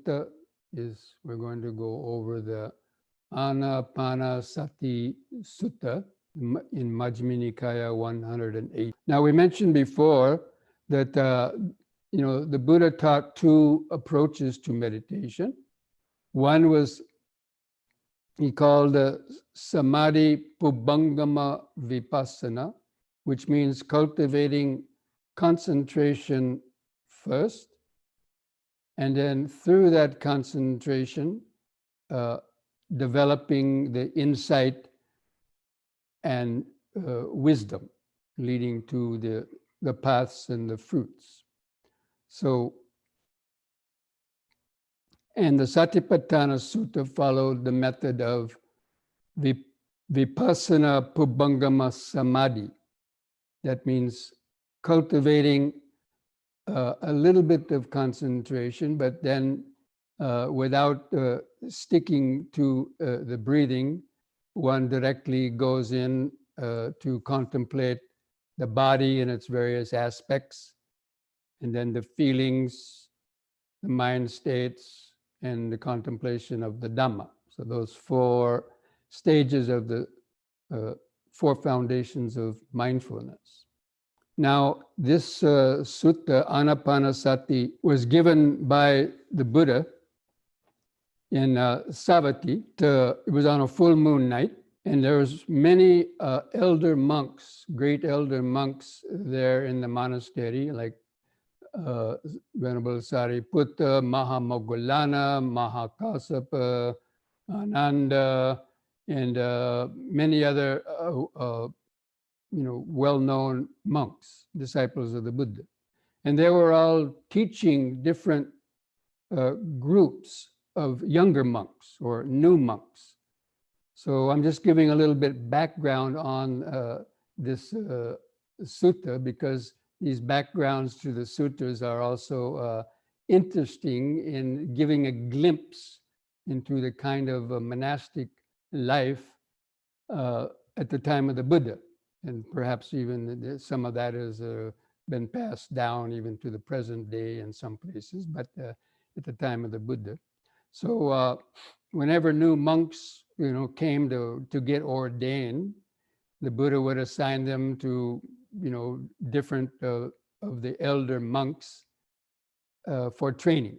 sutta we're going to go over the Ānāpānasati Sutta in Majjhima Nikaya 108. Now, we mentioned before that the Buddha taught two approaches to meditation. One was he called Samadhi Pubbangama Vipassana, which means cultivating concentration first, and then through that concentration, developing the insight and wisdom, leading to the paths and the fruits. So, and the Satipatthana Sutta followed the method of Vipassana Pubbangama Samadhi. That means cultivating a little bit of concentration, but then without sticking to the breathing, one directly goes in to contemplate the body in its various aspects, and then the feelings, the mind states, and the contemplation of the Dhamma. So those four stages of the four foundations of mindfulness. Now, this sutta, Ānāpānasati, was given by the Buddha in Savatthi. It was on a full moon night, and there was many elder monks, great elder monks there in the monastery, like Venerable Sariputta, Mahamoggallana, Mahakassapa, Ananda, and many other well-known monks, disciples of the Buddha. And they were all teaching different groups of younger monks or new monks. So I'm just giving a little bit background on this sutta, because these backgrounds to the sutras are also interesting in giving a glimpse into the kind of monastic life at the time of the Buddha. And perhaps even some of that has been passed down even to the present day in some places, but at the time of the Buddha. So whenever new monks came to get ordained, the Buddha would assign them to different of the elder monks for training.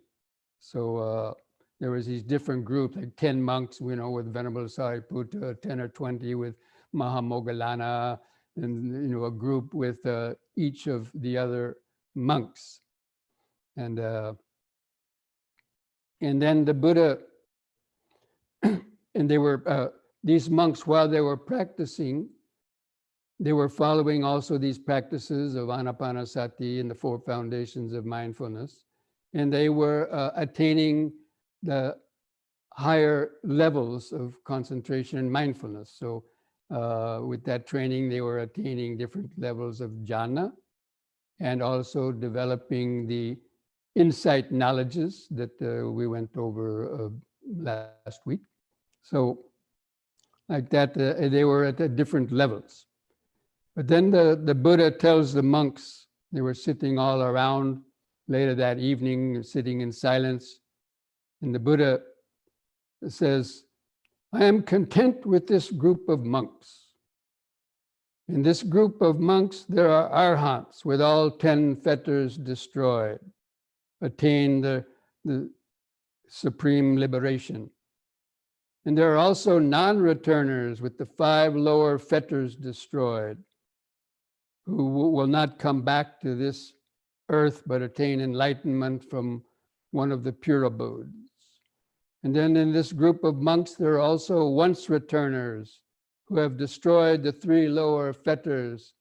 So there was these different groups, like 10 monks, with Venerable Sariputta, 10 or 20 with Mahamoggallana, and a group with each of the other monks. And then the Buddha, and they were, these monks, while they were practicing, they were following also these practices of Ānāpānasati and the four foundations of mindfulness. And they were attaining the higher levels of concentration and mindfulness. So with that training, they were attaining different levels of jhana, and also developing the insight knowledges that we went over last week. So like that, they were at the different levels. But then the Buddha tells the monks, they were sitting all around later that evening, sitting in silence. And the Buddha says, I am content with this group of monks. In this group of monks, there are arhants with all 10 fetters destroyed, attain the supreme liberation. And there are also non-returners with the 5 lower fetters destroyed, who will not come back to this earth but attain enlightenment from one of the pure abodes. And then in this group of monks, there are also once returners who have destroyed the 3 lower fetters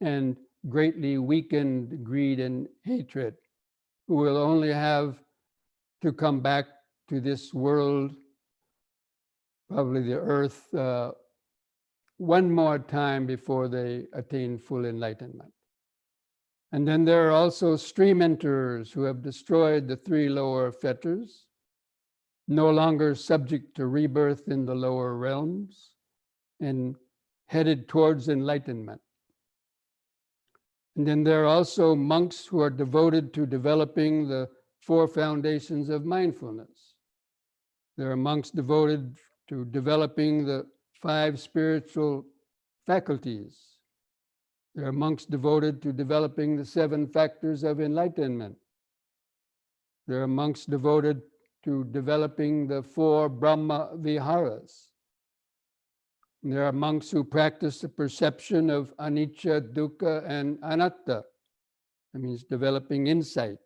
and greatly weakened greed and hatred, who will only have to come back to this world, probably the earth, one more time before they attain full enlightenment. And then there are also stream enterers who have destroyed the 3 lower fetters, no longer subject to rebirth in the lower realms, and headed towards enlightenment. And then there are also monks who are devoted to developing the four foundations of mindfulness. There are monks devoted to developing the 5 spiritual faculties. There are monks devoted to developing the 7 factors of enlightenment. There are monks devoted to developing the 4 Brahma Viharas. There are monks who practice the perception of anicca, dukkha, and anatta. That means developing insight.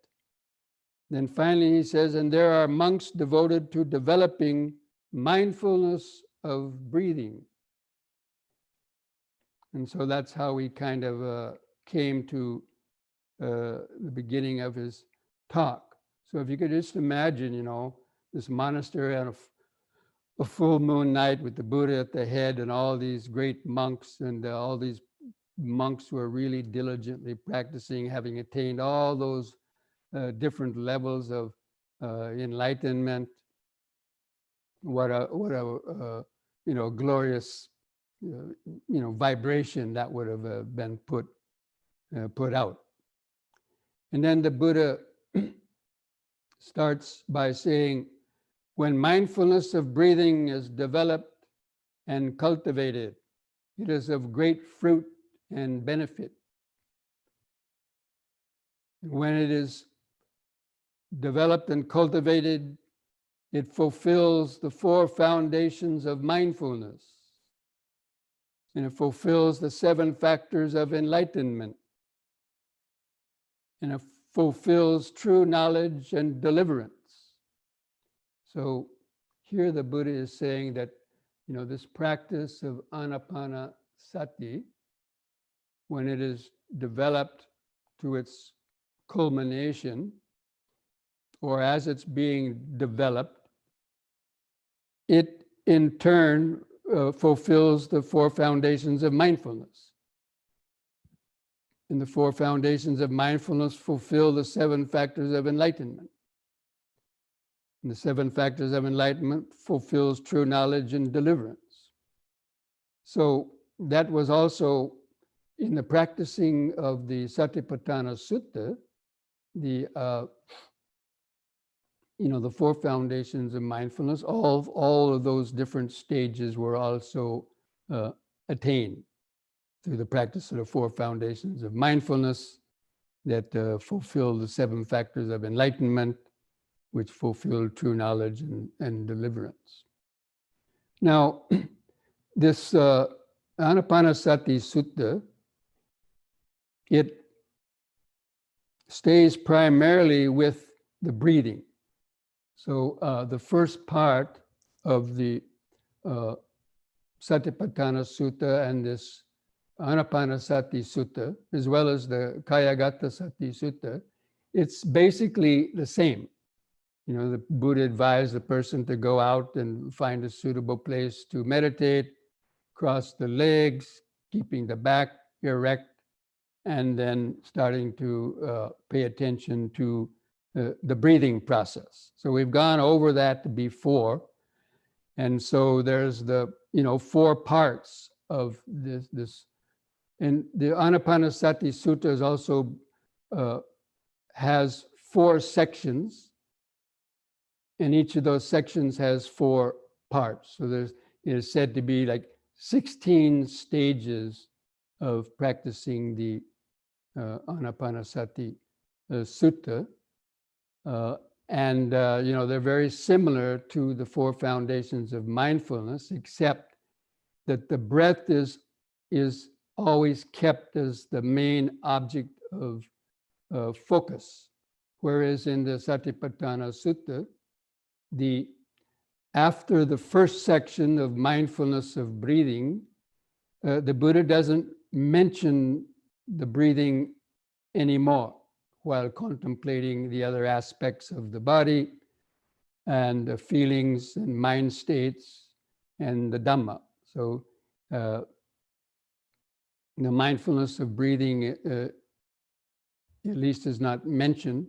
Then finally he says, and there are monks devoted to developing mindfulness of breathing. And so that's how we kind of came to the beginning of his talk. So if you could just imagine, you know, this monastery on a full moon night with the Buddha at the head and all these great monks, and all these monks who are really diligently practicing, having attained all those different levels of enlightenment. What a you know, glorious you know, vibration that would have been put out. And then the Buddha starts by saying, when mindfulness of breathing is developed and cultivated, it is of great fruit and benefit. When it is developed and cultivated, it fulfills the 4 foundations of mindfulness, and it fulfills the 7 factors of enlightenment, and it fulfills true knowledge and deliverance. So here the Buddha is saying that, you know, this practice of Ānāpānasati, when it is developed to its culmination, or as it's being developed, it in turn fulfills the 4 foundations of mindfulness. And the 4 foundations of mindfulness fulfill the 7 factors of enlightenment. And the 7 factors of enlightenment fulfills true knowledge and deliverance. So that was also in the practicing of the Satipatthana Sutta, the you know, the 4 foundations of mindfulness, all of those different stages were also attained through the practice of the 4 foundations of mindfulness that fulfill the 7 factors of enlightenment, which fulfill true knowledge and deliverance. Now, this Ānāpānasati Sutta, it stays primarily with the breathing. So the first part of the Satipatthana Sutta and this Ānāpānasati Sutta, as well as the Kayagata-sati Sutta, it's basically the same. You know, the Buddha advised the person to go out and find a suitable place to meditate, cross the legs, keeping the back erect, and then starting to pay attention to the breathing process. So we've gone over that before. And so there's the, you know, 4 parts of this. And the Ānāpānasati Sutta is also has 4 sections, and each of those sections has 4 parts. So it is said to be like 16 stages of practicing the Ānāpānasati Sutta. And you know, they're very similar to the 4 foundations of mindfulness, except that the breath is always kept as the main object of focus. Whereas in the Satipatthana Sutta, after the first section of mindfulness of breathing, the Buddha doesn't mention the breathing anymore while contemplating the other aspects of the body and the feelings and mind states and the Dhamma. So the mindfulness of breathing at least is not mentioned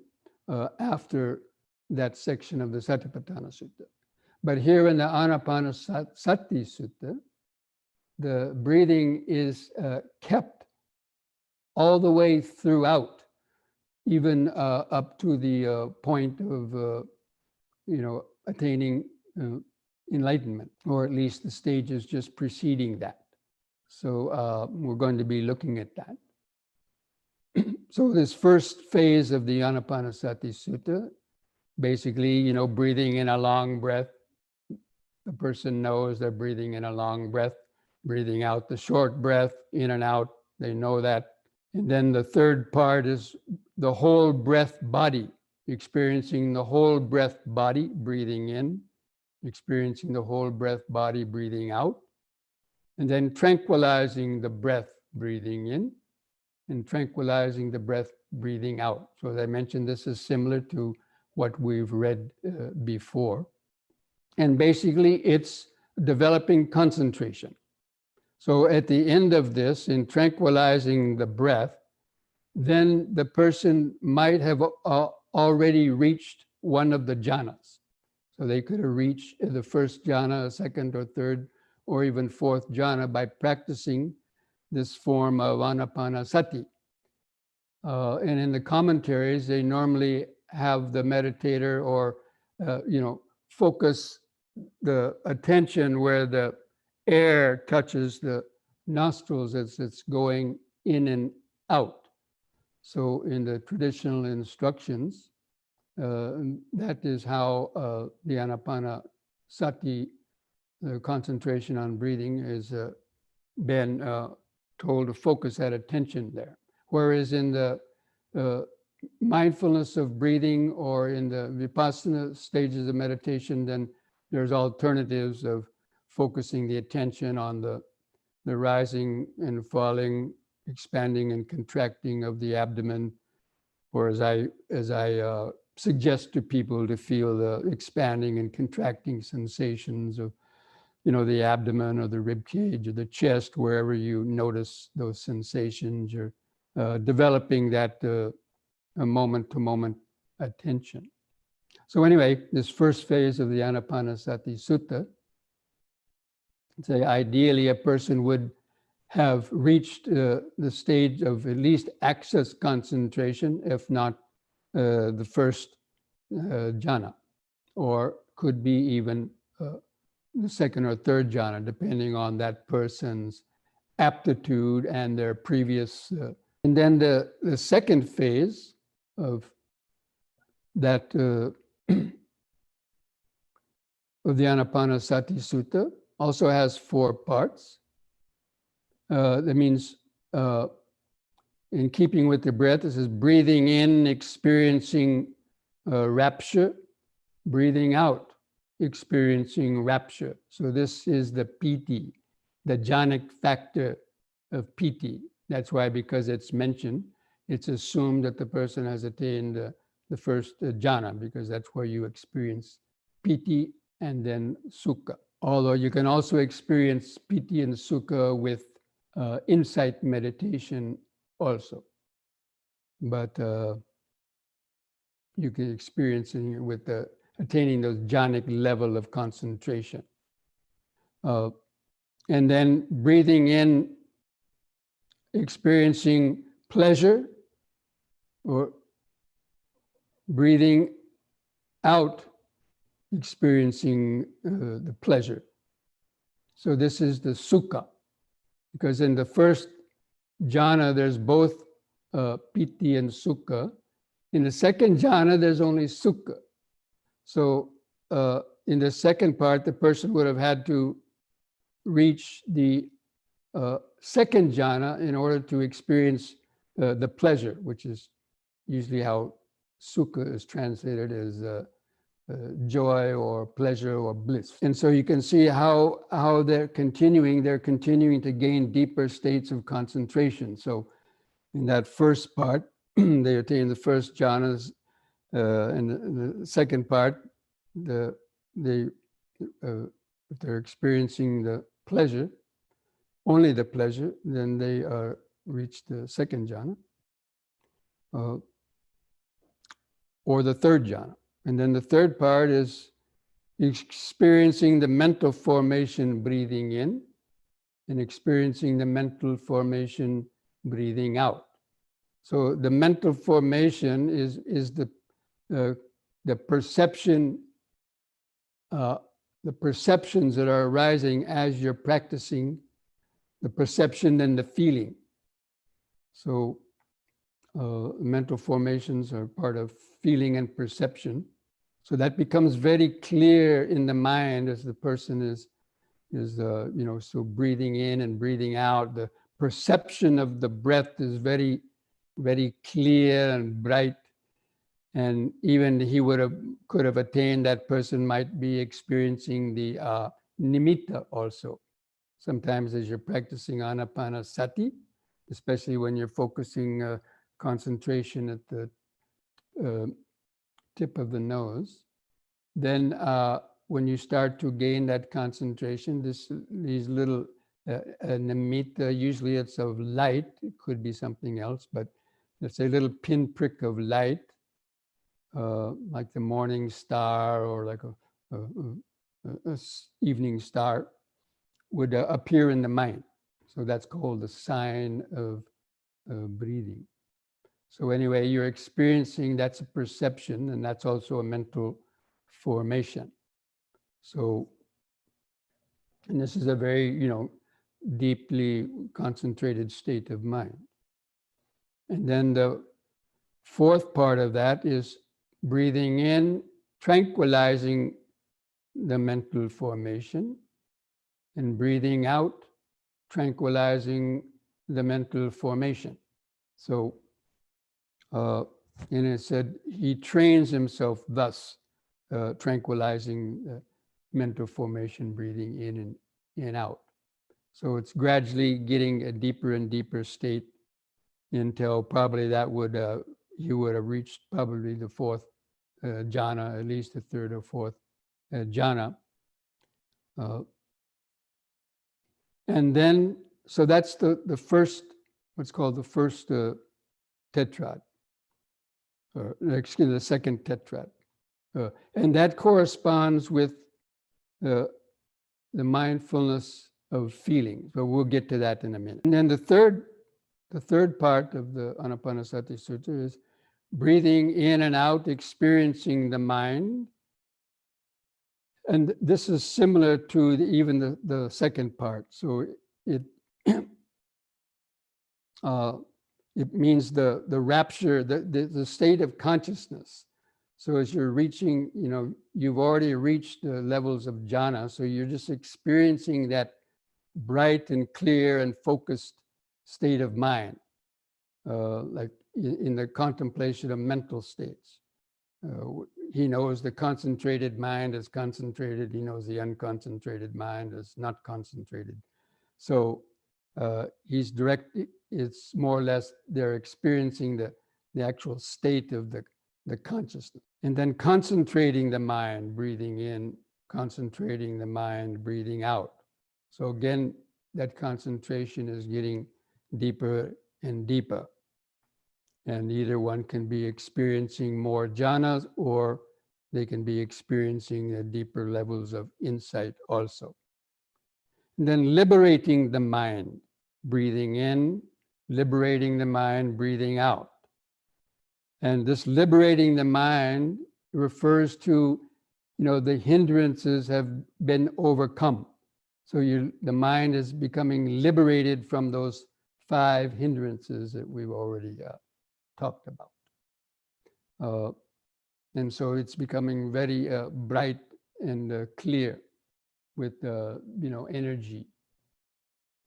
after that section of the Satipatthana Sutta. But here in the Ānāpānasati Sutta, the breathing is kept all the way throughout even up to the point of, attaining enlightenment, or at least the stages just preceding that. So we're going to be looking at that. So this first phase of the Ānāpānasati Sutta, basically, breathing in a long breath. The person knows they're breathing in a long breath, breathing out the short breath, in and out. They know that. And then the third part is the whole breath body, experiencing the whole breath body, breathing in, experiencing the whole breath body, breathing out, and then tranquilizing the breath, breathing in, and tranquilizing the breath, breathing out. So as I mentioned, this is similar to what we've read before. And basically, it's developing concentration. So at the end of this, in tranquilizing the breath, then the person might have already reached one of the jhanas. So they could have reached the first jhana, a second or third, or even fourth jhana by practicing this form of Ānāpānasati. And in the commentaries, they normally have the meditator or, focus the attention where the air touches the nostrils as it's going in and out. So in the traditional instructions, that is how the Ānāpānasati, the concentration on breathing, is been told to focus that attention there. Whereas in the mindfulness of breathing or in the vipassana stages of meditation, then there's alternatives of focusing the attention on the rising and falling, expanding and contracting of the abdomen, or as I suggest to people to feel the expanding and contracting sensations of, the abdomen or the rib cage or the chest, wherever you notice those sensations. You're developing that moment-to-moment attention. So anyway, this first phase of the Ānāpānasati Sutta, say ideally a person would have reached the stage of at least access concentration, if not the first jhana, or could be even the second or third jhana, depending on that person's aptitude and their previous. And then the second phase of that of the Ānāpānasati Sutta also has 4 parts. That means, in keeping with the breath, this is breathing in, experiencing rapture, breathing out, experiencing rapture. So this is the piti, the jhanic factor of piti. That's why, because it's mentioned, it's assumed that the person has attained the first jhana, because that's where you experience piti and then sukha. Although you can also experience piti and sukha with insight meditation also. But you can experience it with attaining those jhanic level of concentration. And then breathing in, experiencing pleasure, or breathing out, experiencing the pleasure. So this is the sukha, because in the first jhana there's both piti and sukha. In the second jhana there's only sukha. So in the second part, the person would have had to reach the second jhana in order to experience the pleasure, which is usually how sukha is translated as joy or pleasure or bliss. And so you can see how they're continuing to gain deeper states of concentration. So in that first part, they attain the first jhanas, and the second part, if they're experiencing the pleasure, only the pleasure, then they reach the second jhana, or the third jhana. And then the third part is experiencing the mental formation breathing in and experiencing the mental formation breathing out. So the mental formation is the perception, the perceptions that are arising as you're practicing, the perception and the feeling. So mental formations are part of feeling and perception. So that becomes very clear in the mind as the person is so breathing in and breathing out. The perception of the breath is very, very clear and bright. And even he could have attained, that person might be experiencing the nimitta also. Sometimes as you're practicing Ānāpānasati, especially when you're focusing concentration at the tip of the nose, then when you start to gain that concentration, these little nimitta, usually it's of light, it could be something else, but let's say a little pinprick of light, like the morning star or like a evening star, would appear in the mind. So that's called the sign of breathing. So anyway, you're experiencing, that's a perception, and that's also a mental formation. So, and this is a very, deeply concentrated state of mind. And then the fourth part of that is breathing in, tranquilizing the mental formation, and breathing out, tranquilizing the mental formation. So, and it said, he trains himself thus, tranquilizing the mental formation, breathing in and out. So it's gradually getting a deeper and deeper state until probably that would, you would have reached probably the fourth jhana, at least the third or fourth jhana. And then, so that's the first, what's called the first tetrad, or excuse me, the second tetrad. And that corresponds with the mindfulness of feeling. So we'll get to that in a minute. And then the third part of the Ānāpānasati Sutta is breathing in and out, experiencing the mind. And this is similar to even the second part. So it it means the rapture, the state of consciousness. So as you're reaching, you've already reached the levels of jhana, so you're just experiencing that bright and clear and focused state of mind, like in the contemplation of mental states. He knows the concentrated mind is concentrated. He knows the unconcentrated mind is not concentrated. So he's direct. It's more or less they're experiencing the actual state of the consciousness, and then concentrating the mind, breathing in, concentrating the mind, breathing out. So again, that concentration is getting deeper and deeper. And either one can be experiencing more jhanas, or they can be experiencing deeper levels of insight also. And then liberating the mind, breathing in, liberating the mind, breathing out. And this liberating the mind refers to, the hindrances have been overcome. So the mind is becoming liberated from those 5 hindrances that we've already talked about. And so it's becoming very bright and clear with, energy,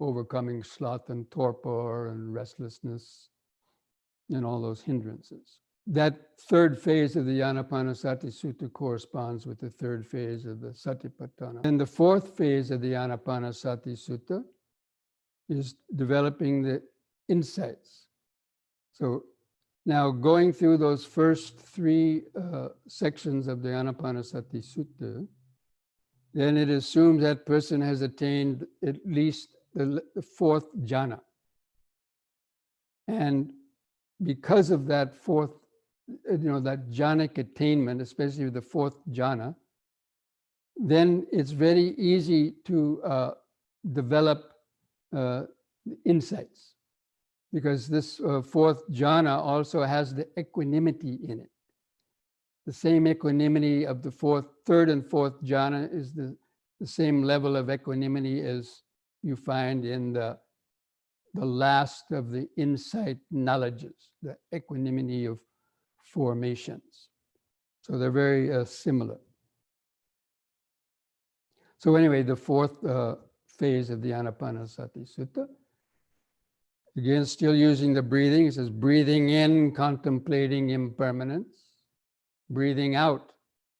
overcoming sloth and torpor and restlessness and all those hindrances. That third phase of the Ānāpānasati Sutta corresponds with the third phase of the Satipatthana. And the fourth phase of the Ānāpānasati Sutta is developing the insights. So now going through those first 3 sections of the Ānāpānasati Sutta, then it assumes that person has attained at least the 4th jhana. And because of that 4th, that jhanic attainment, especially the 4th jhana, then it's very easy to develop insights. because this fourth jhana also has the equanimity in it. The same equanimity of the third and fourth jhana is the same level of equanimity as you find in the last of the insight knowledges, the equanimity of formations. So they're very similar. So anyway, the fourth phase of the Ānāpānasati Sutta, again, still using the breathing. It says, breathing in, contemplating impermanence. Breathing out,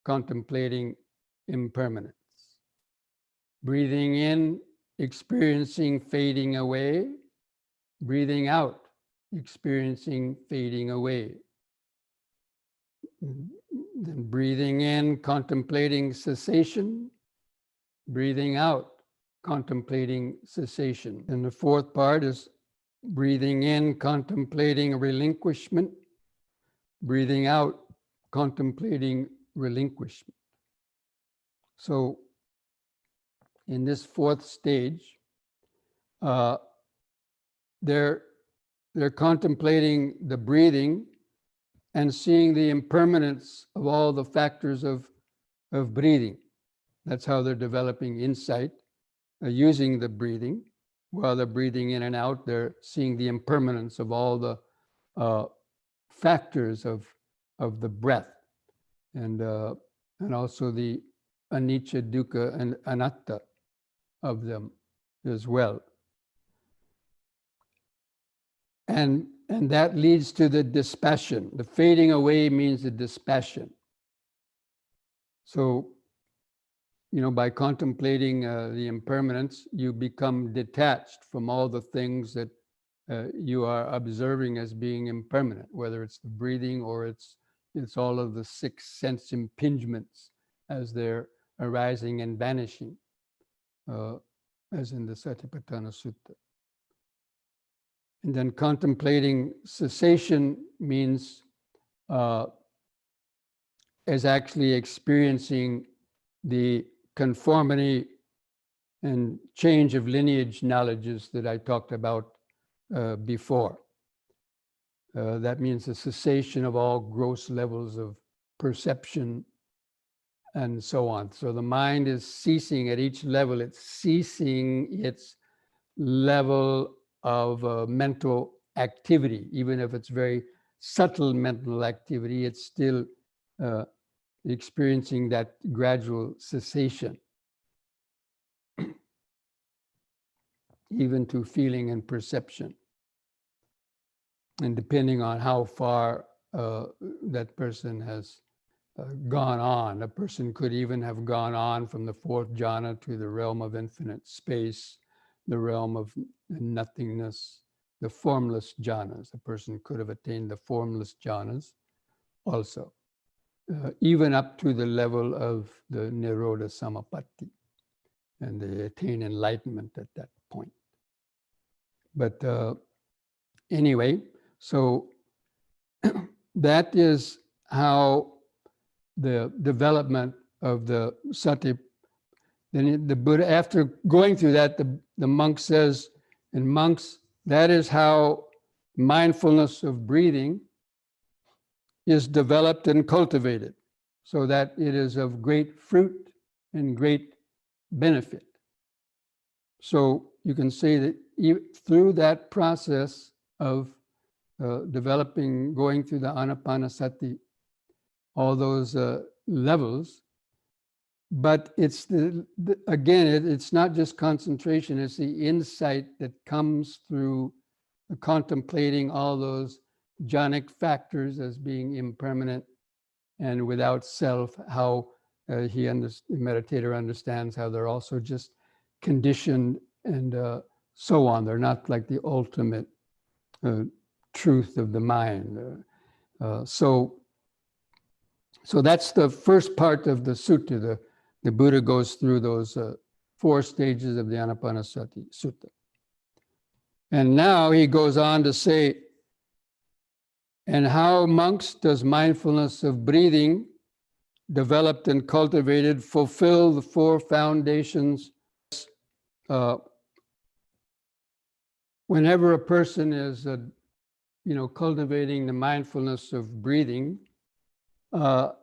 contemplating impermanence. Breathing in, experiencing fading away. Breathing out, experiencing fading away. Then breathing in, contemplating cessation. Breathing out, contemplating cessation. And the fourth part is breathing in, contemplating relinquishment. Breathing out, contemplating relinquishment. So in this fourth stage, they're contemplating the breathing and seeing the impermanence of all the factors of breathing. That's how they're developing insight, using the breathing. While they're breathing in and out, they're seeing the impermanence of all the factors of the breath, and also the anicca, dukkha, and anatta of them as well. And that leads to the dispassion. The fading away means the dispassion. So, by contemplating the impermanence, you become detached from all the things that you are observing as being impermanent, whether it's the breathing or it's all of the 6 sense impingements as they're arising and vanishing, as in the Satipatthana Sutta. And then contemplating cessation means as actually experiencing the conformity and change of lineage knowledges that I talked about before. That means the cessation of all gross levels of perception and so on. So the mind is ceasing at each level. It's ceasing its level of mental activity. Even if it's very subtle mental activity, it's still experiencing that gradual cessation, even to feeling and perception. And depending on how far that person has gone on, a person could even have gone on from the fourth jhana to the realm of infinite space, the realm of nothingness, the formless jhanas. A person could have attained the formless jhanas also. Even up to the level of the Nirodha Samapatti, and they attain enlightenment at that point. But anyway, so that is how the development of the sati. Then the Buddha, after going through that, the monk says, and monks, that is how mindfulness of breathing is developed and cultivated, so that it is of great fruit and great benefit. So you can say that through that process of developing, going through the Ānāpānasati, all those levels, but it's again, it's not just concentration, it's the insight that comes through contemplating all those jhanic factors as being impermanent and without self, how the meditator understands how they're also just conditioned and so on. They're not like the ultimate truth of the mind. So that's the first part of the sutta. The Buddha goes through those 4 stages of the Ānāpānasati Sutta. And now he goes on to say, and how, monks, does mindfulness of breathing, developed and cultivated, fulfill the 4 foundations whenever a person is, cultivating the mindfulness of breathing and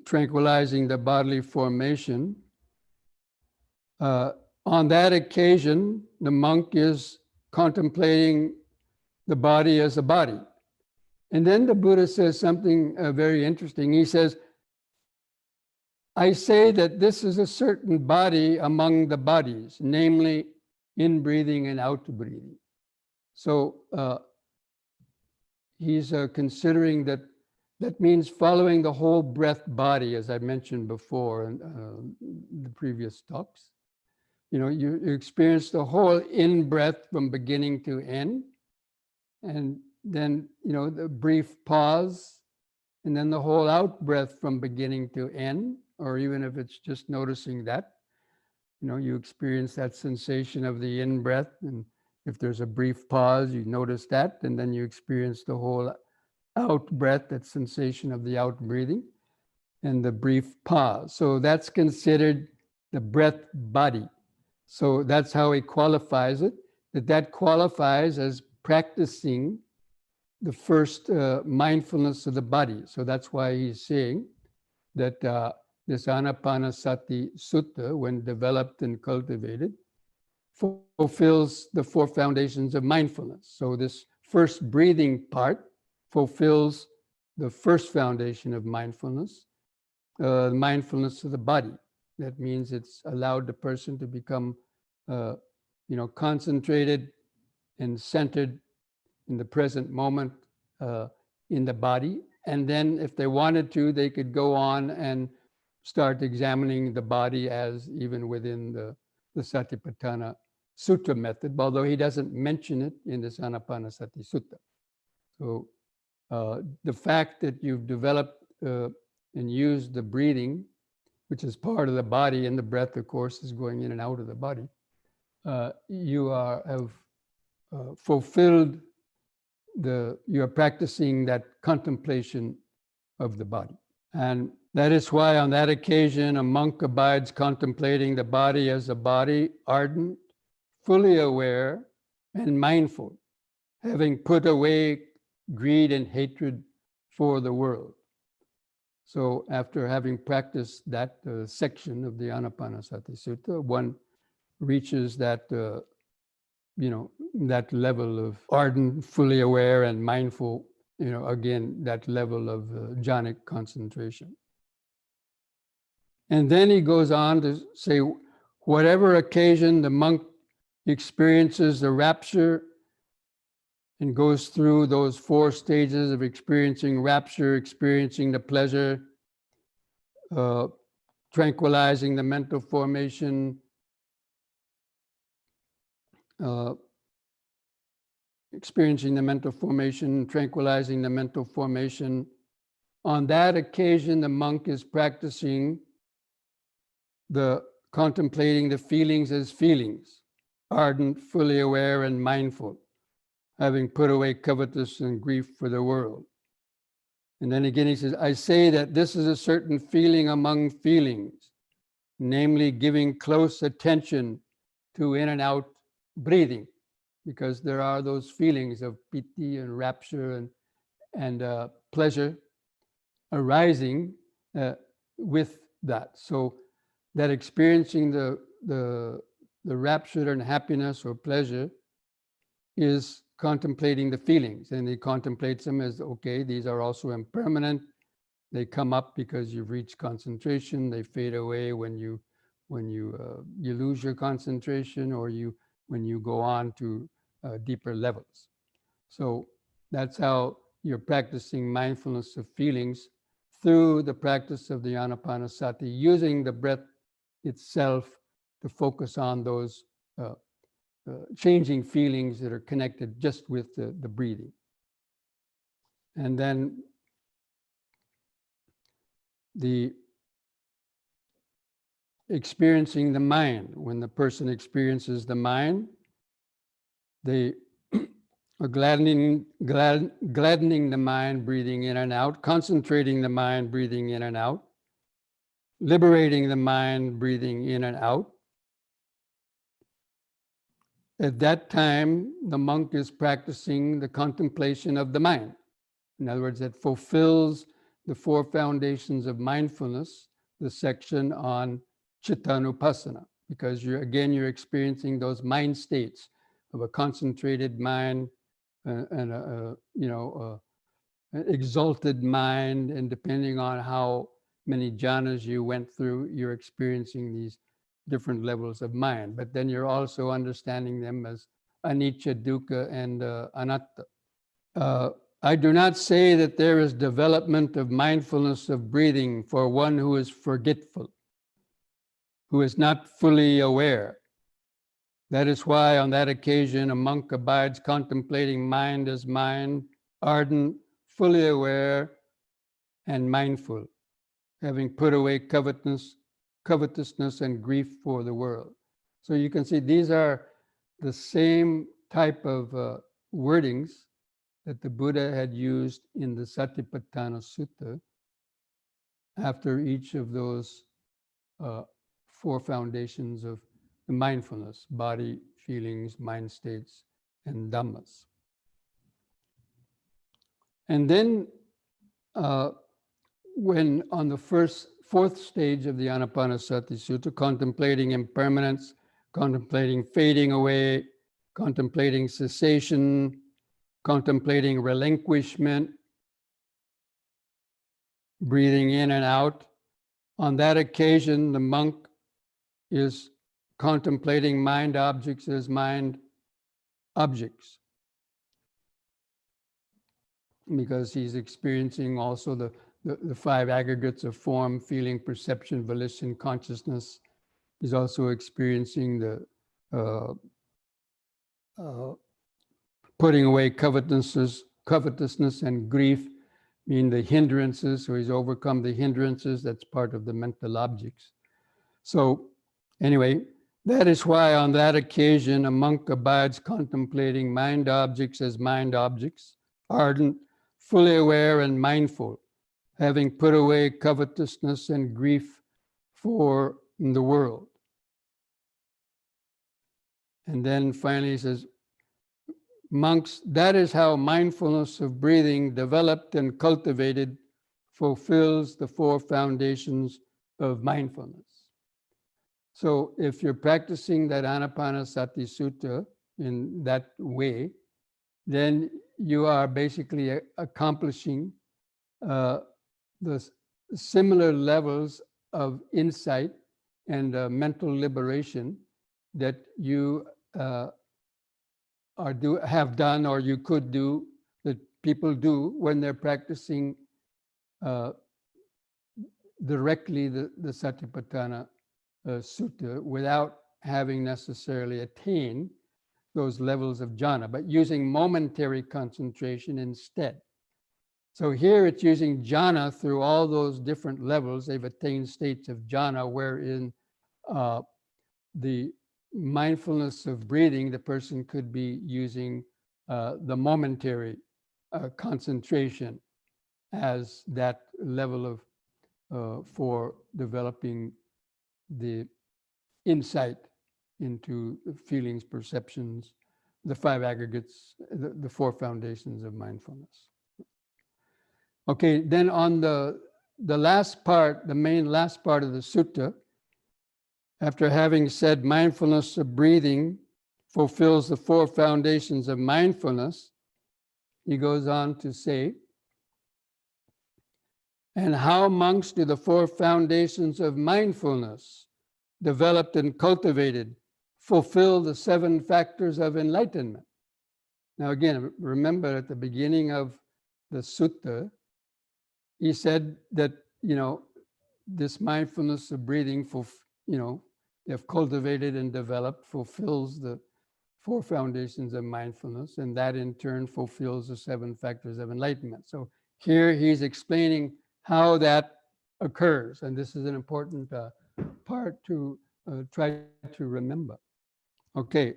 tranquilizing the bodily formation, on that occasion, the monk is contemplating the body as a body. And then the Buddha says something very interesting. He says, I say that this is a certain body among the bodies, namely in-breathing and out-breathing. So he's considering that means following the whole breath body, as I mentioned before in the previous talks. You experience the whole in-breath from beginning to end, and then, the brief pause, and then the whole out-breath from beginning to end, or even if it's just noticing that, you experience that sensation of the in-breath, and if there's a brief pause, you notice that, and then you experience the whole out-breath, that sensation of the out-breathing, and the brief pause. So that's considered the breath body. So that's how he qualifies it, that qualifies as practicing the first mindfulness of the body. So that's why he's saying that this Ānāpānasati Sutta, when developed and cultivated, fulfills the four foundations of mindfulness. So this first breathing part fulfills the first foundation of mindfulness, mindfulness of the body. That means it's allowed the person to become, concentrated and centered in the present moment in the body. And then if they wanted to, they could go on and start examining the body as even within the Satipatthana Sutta method, although he doesn't mention it in this Anapanasati Sutta. So the fact that you've developed and used the breathing, which is part of the body, and the breath, of course, is going in and out of the body, you have fulfilled you are practicing that contemplation of the body. And that is why on that occasion, a monk abides contemplating the body as a body, ardent, fully aware, and mindful, having put away greed and hatred for the world. So after having practiced that section of the Ānāpānasati Sutta, one reaches that, that level of ardent, fully aware, and mindful, again, that level of jhanic concentration. And then he goes on to say, whatever occasion the monk experiences the rapture and goes through those four stages of experiencing rapture, experiencing the pleasure, tranquilizing the mental formation, experiencing the mental formation, tranquilizing the mental formation. On that occasion, the monk is practicing contemplating the feelings as feelings, ardent, fully aware, and mindful, having put away covetousness and grief for the world. And then again he says, I say that this is a certain feeling among feelings, namely giving close attention to in and out breathing, because there are those feelings of piti and rapture and pleasure arising with that. So that experiencing the rapture and happiness or pleasure is contemplating the feelings, and he contemplates them as, okay, these are also impermanent. They come up because you've reached concentration. They fade away when you lose your concentration, or when you go on to deeper levels. So that's how you're practicing mindfulness of feelings through the practice of the Ānāpānasati, using the breath itself to focus on those changing feelings that are connected just with the breathing. And then the experiencing the mind. When the person experiences the mind, they are gladdening the mind, breathing in and out, concentrating the mind, breathing in and out, liberating the mind, breathing in and out, At that time, the monk is practicing the contemplation of the mind. In other words, it fulfills the 4 foundations of mindfulness, the section on Chittanupassana, because you're experiencing those mind states of a concentrated mind and an exalted mind, and depending on how many jhanas you went through, you're experiencing these different levels of mind. But then you're also understanding them as anicca, dukkha, and anatta. I do not say that there is development of mindfulness of breathing for one who is forgetful, who is not fully aware. That is why on that occasion a monk abides contemplating mind as mind, ardent, fully aware, and mindful, having put away covetousness and grief for the world. So you can see these are the same type of wordings that the Buddha had used in the Satipatthana Sutta after each of those 4 foundations of the mindfulness: body, feelings, mind states, and dhammas. And then when on the 4th stage of the Ānāpānasati Sutta, contemplating impermanence, contemplating fading away, contemplating cessation, contemplating relinquishment, breathing in and out, on that occasion the monk is contemplating mind objects as mind objects, because he's experiencing also the 5 aggregates of form, feeling, perception, volition, consciousness. He's also experiencing the putting away covetousness and grief, mean the hindrances. So he's overcome the hindrances. That's part of the mental objects. So anyway, that is why on that occasion a monk abides contemplating mind objects as mind objects, ardent, fully aware, and mindful, having put away covetousness and grief for the world. And then finally he says, monks, that is how mindfulness of breathing, developed and cultivated, fulfills the 4 foundations of mindfulness. So if you're practicing that Ānāpānasati Sutta in that way, then you are basically accomplishing the similar levels of insight and mental liberation that you have done, or you could do, that people do when they're practicing directly the Satipatthana Sutta without having necessarily attained those levels of jhana, but using momentary concentration instead. So here it's using jhana through all those different levels. They've attained states of jhana wherein the mindfulness of breathing, the person could be using the momentary concentration as that level of for developing the insight into feelings, perceptions, the 5 aggregates, the 4 foundations of mindfulness. Okay, then on the last part, the main last part of the sutta, after having said mindfulness of breathing fulfills the 4 foundations of mindfulness, he goes on to say, and how monks do the 4 foundations of mindfulness, developed and cultivated, fulfill the 7 factors of enlightenment. Now again, remember at the beginning of the sutta, he said that, this mindfulness of breathing, if cultivated and developed, fulfills the 4 foundations of mindfulness, and that in turn fulfills the 7 factors of enlightenment. So here he's explaining how that occurs, and this is an important part to try to remember. Okay,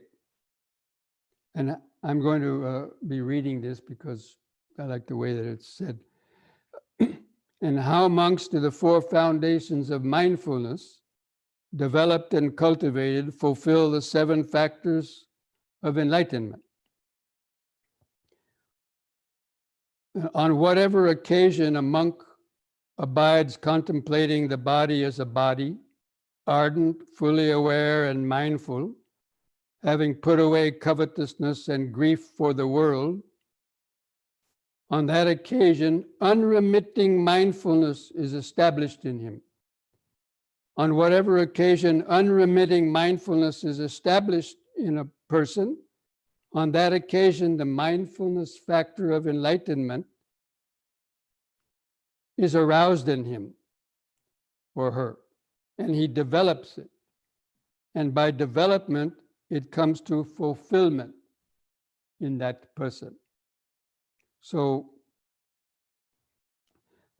and I'm going to be reading this because I like the way that it's said. And how monks do the 4 foundations of mindfulness, developed and cultivated, fulfill the 7 factors of enlightenment. On whatever occasion a monk abides contemplating the body as a body, ardent, fully aware and mindful, having put away covetousness and grief for the world, on that occasion, unremitting mindfulness is established in him. On whatever occasion unremitting mindfulness is established in a person, on that occasion the mindfulness factor of enlightenment is aroused in him or her, and he develops it. And by development, it comes to fulfillment in that person. So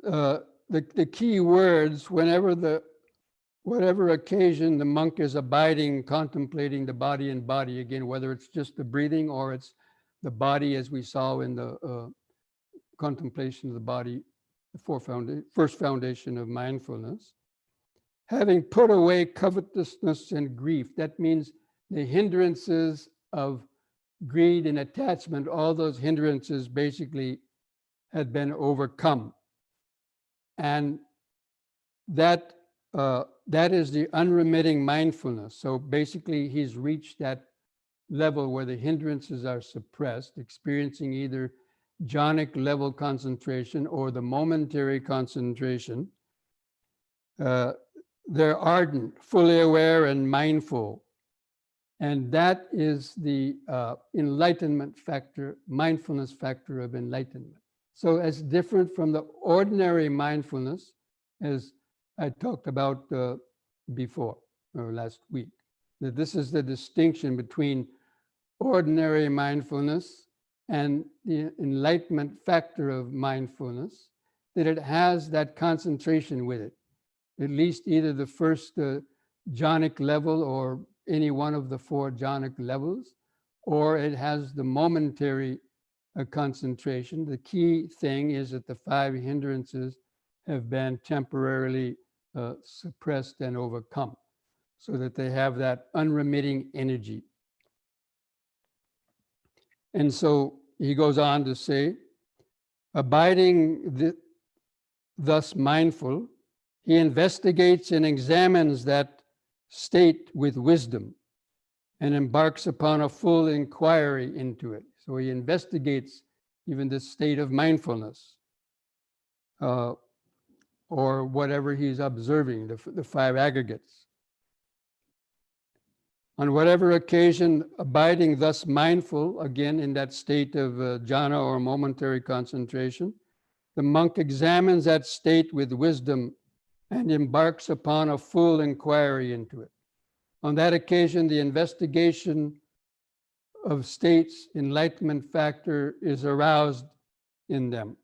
the key words, whatever occasion the monk is abiding, contemplating the body and body, again, whether it's just the breathing or it's the body as we saw in the contemplation of the body, the first foundation of mindfulness, having put away covetousness and grief, that means the hindrances of greed and attachment, all those hindrances basically had been overcome. And that is the unremitting mindfulness. So basically he's reached that level where the hindrances are suppressed, experiencing either jhanic level concentration or the momentary concentration. They're ardent, fully aware and mindful. And that is the enlightenment factor, mindfulness factor of enlightenment. So as different from the ordinary mindfulness, as I talked about before, or last week, that this is the distinction between ordinary mindfulness and the enlightenment factor of mindfulness, that it has that concentration with it, at least either the first jhanic level or any one of the four jhanic levels, or it has the momentary concentration. The key thing is that the five hindrances have been temporarily suppressed and overcome, so that they have that unremitting energy. And so he goes on to say, abiding thus mindful, he investigates and examines that state with wisdom and embarks upon a full inquiry into it. So he investigates even this state of mindfulness, or whatever he's observing, the five aggregates. On whatever occasion, abiding thus mindful, again in that state of jhana or momentary concentration, the monk examines that state with wisdom and embarks upon a full inquiry into it. On that occasion, the investigation of states, enlightenment factor is aroused in them.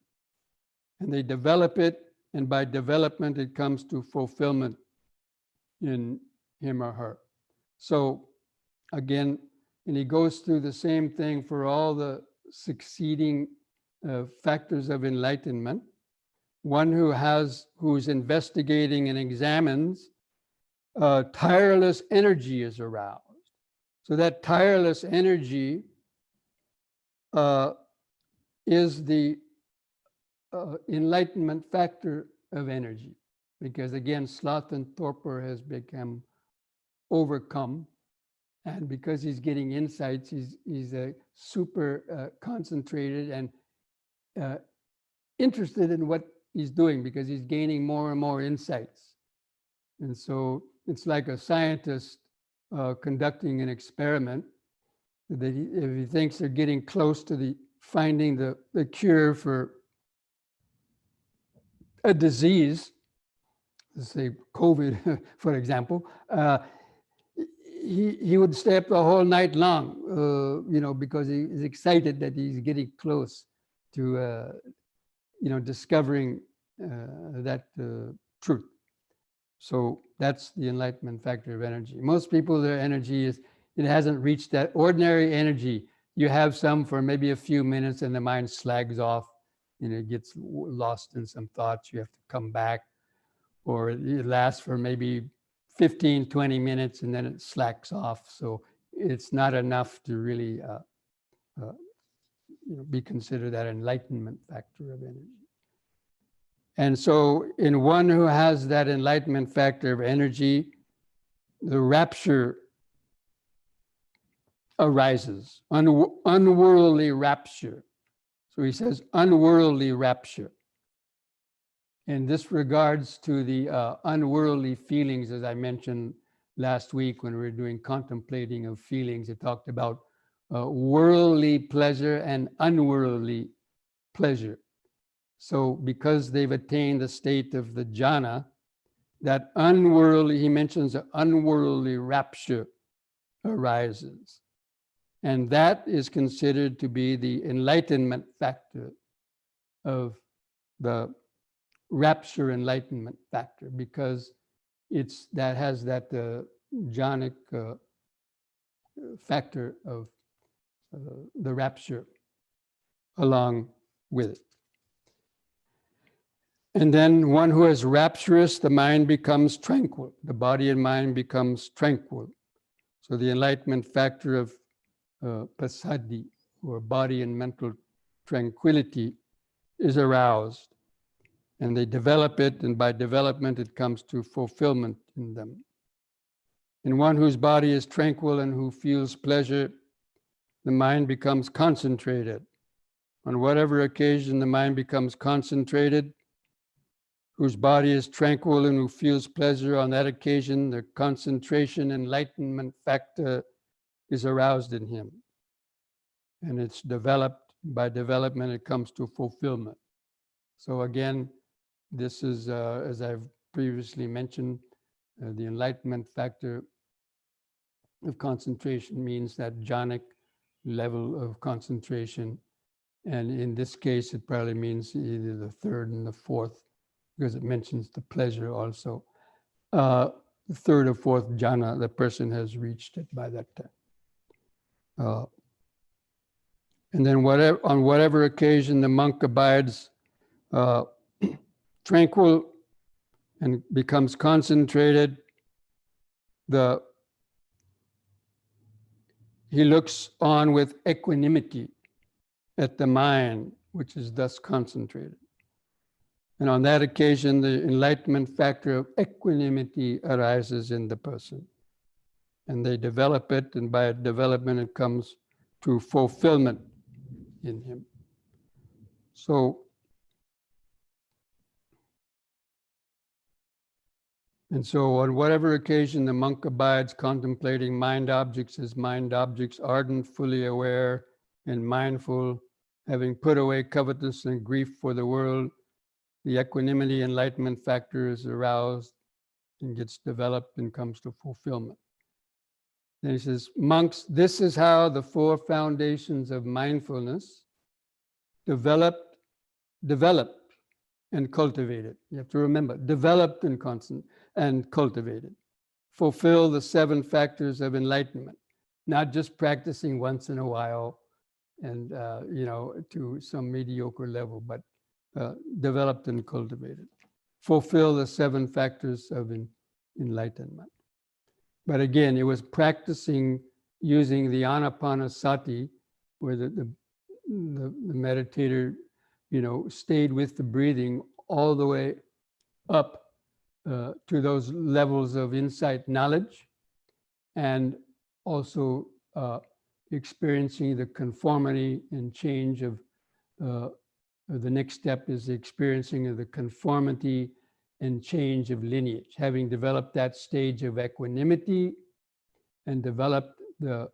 And they develop it, and by development, it comes to fulfillment in him or her. So again, and he goes through the same thing for all the succeeding factors of enlightenment. One who's investigating and examines, tireless energy is aroused. So that tireless energy is the enlightenment factor of energy, because again, sloth and torpor has become overcome, and because he's getting insights, he's super concentrated and interested in what he's doing, because he's gaining more and more insights. And so it's like a scientist conducting an experiment that if he thinks they're getting close to finding the cure for a disease, let's say COVID, for example, he would stay up the whole night long, because he's excited that he's getting close to, discovering that truth. So that's the enlightenment factor of energy. Most people, their energy it hasn't reached that ordinary energy. You have some for maybe a few minutes and the mind slags off, it gets lost in some thoughts. You have to come back, or it lasts for maybe 15, 20 minutes and then it slacks off. So it's not enough to really be considered that enlightenment factor of energy. And so in one who has that enlightenment factor of energy, the rapture arises, unworldly rapture. So he says unworldly rapture. And this regards to the unworldly feelings, as I mentioned last week when we were doing contemplating of feelings. It talked about worldly pleasure and unworldly pleasure. So because they've attained the state of the jhana, that unworldly, he mentions an unworldly rapture arises. And that is considered to be the enlightenment factor of the rapture enlightenment factor, because that has that jhanic factor of the rapture along with it. And then one who is rapturous, the mind becomes tranquil. The body and mind becomes tranquil. So the enlightenment factor of passaddhi, or body and mental tranquility, is aroused. And they develop it, and by development it comes to fulfillment in them. In one whose body is tranquil and who feels pleasure, the mind becomes concentrated. On whatever occasion the mind becomes concentrated, whose body is tranquil and who feels pleasure, on that occasion the concentration enlightenment factor is aroused in him. And it's developed. By development it comes to fulfillment. So again, this is, as I've previously mentioned, the enlightenment factor of concentration means that jhanic level of concentration. And in this case, it probably means either the third and the fourth, because it mentions the pleasure also. The third or fourth jhana, the person has reached it by that time. And then on whatever occasion the monk abides tranquil and becomes concentrated, he looks on with equanimity at the mind, which is thus concentrated. And on that occasion, the enlightenment factor of equanimity arises in the person. And they develop it, and by development it comes to fulfillment in him. So, and so on whatever occasion the monk abides contemplating mind objects as mind objects, ardent, fully aware, and mindful, having put away covetousness and grief for the world, the equanimity enlightenment factor is aroused and gets developed and comes to fulfillment. Then he says, monks, this is how the four foundations of mindfulness developed and cultivated. You have to remember, developed and cultivated. Fulfill the 7 factors of enlightenment, not just practicing once in a while and to some mediocre level, but developed and cultivated. Fulfill the 7 factors of enlightenment. But again, it was practicing using the Ānāpānasati, where the meditator, stayed with the breathing all the way up to those levels of insight knowledge, and also experiencing the conformity and change of the next step is the experiencing of the conformity and change of lineage. Having developed that stage of equanimity and developed the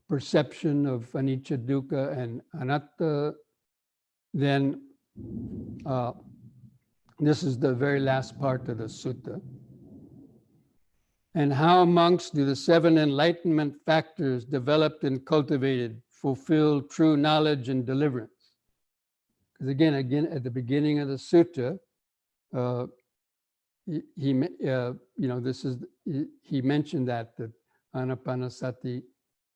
perception of anicca, dukkha, and anatta, then this is the very last part of the sutta. And how monks do the 7 enlightenment factors developed and cultivated fulfill true knowledge and deliverance? Because again, at the beginning of the sutta, he mentioned that Ānāpānasati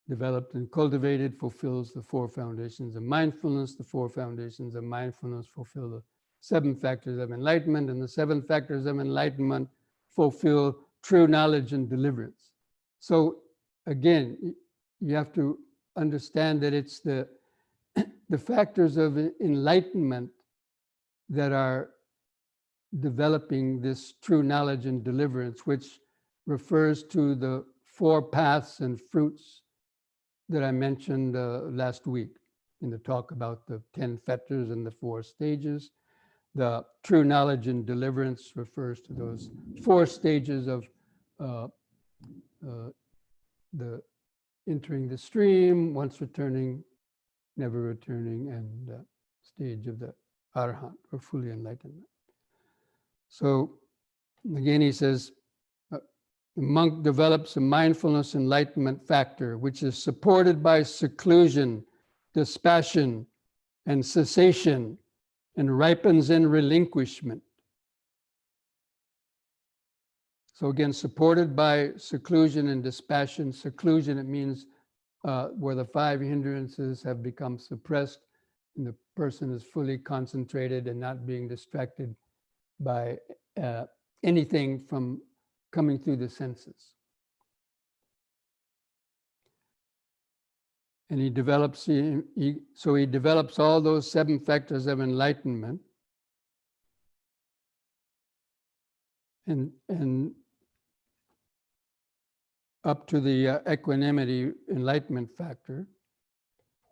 developed and cultivated fulfills the 4 foundations of mindfulness. The 4 foundations of mindfulness fulfill the 7 factors of enlightenment, and the 7 factors of enlightenment fulfill true knowledge and deliverance. So again, you have to understand that it's the factors of enlightenment that are developing this true knowledge and deliverance, which refers to the 4 paths and fruits that I mentioned last week in the talk about the 10 fetters and the 4 stages. The true knowledge and deliverance refers to those 4 stages of the entering the stream, once returning, never returning, and the stage of the Arahant, or fully enlightenment. So again, he says, the monk develops a mindfulness enlightenment factor, which is supported by seclusion, dispassion, and cessation, and ripens in relinquishment. So again, supported by seclusion and dispassion. Seclusion, it means where the 5 hindrances have become suppressed and the person is fully concentrated and not being distracted by anything from coming through the senses. And he develops, so he develops all those 7 factors of enlightenment. And up to the equanimity enlightenment factor,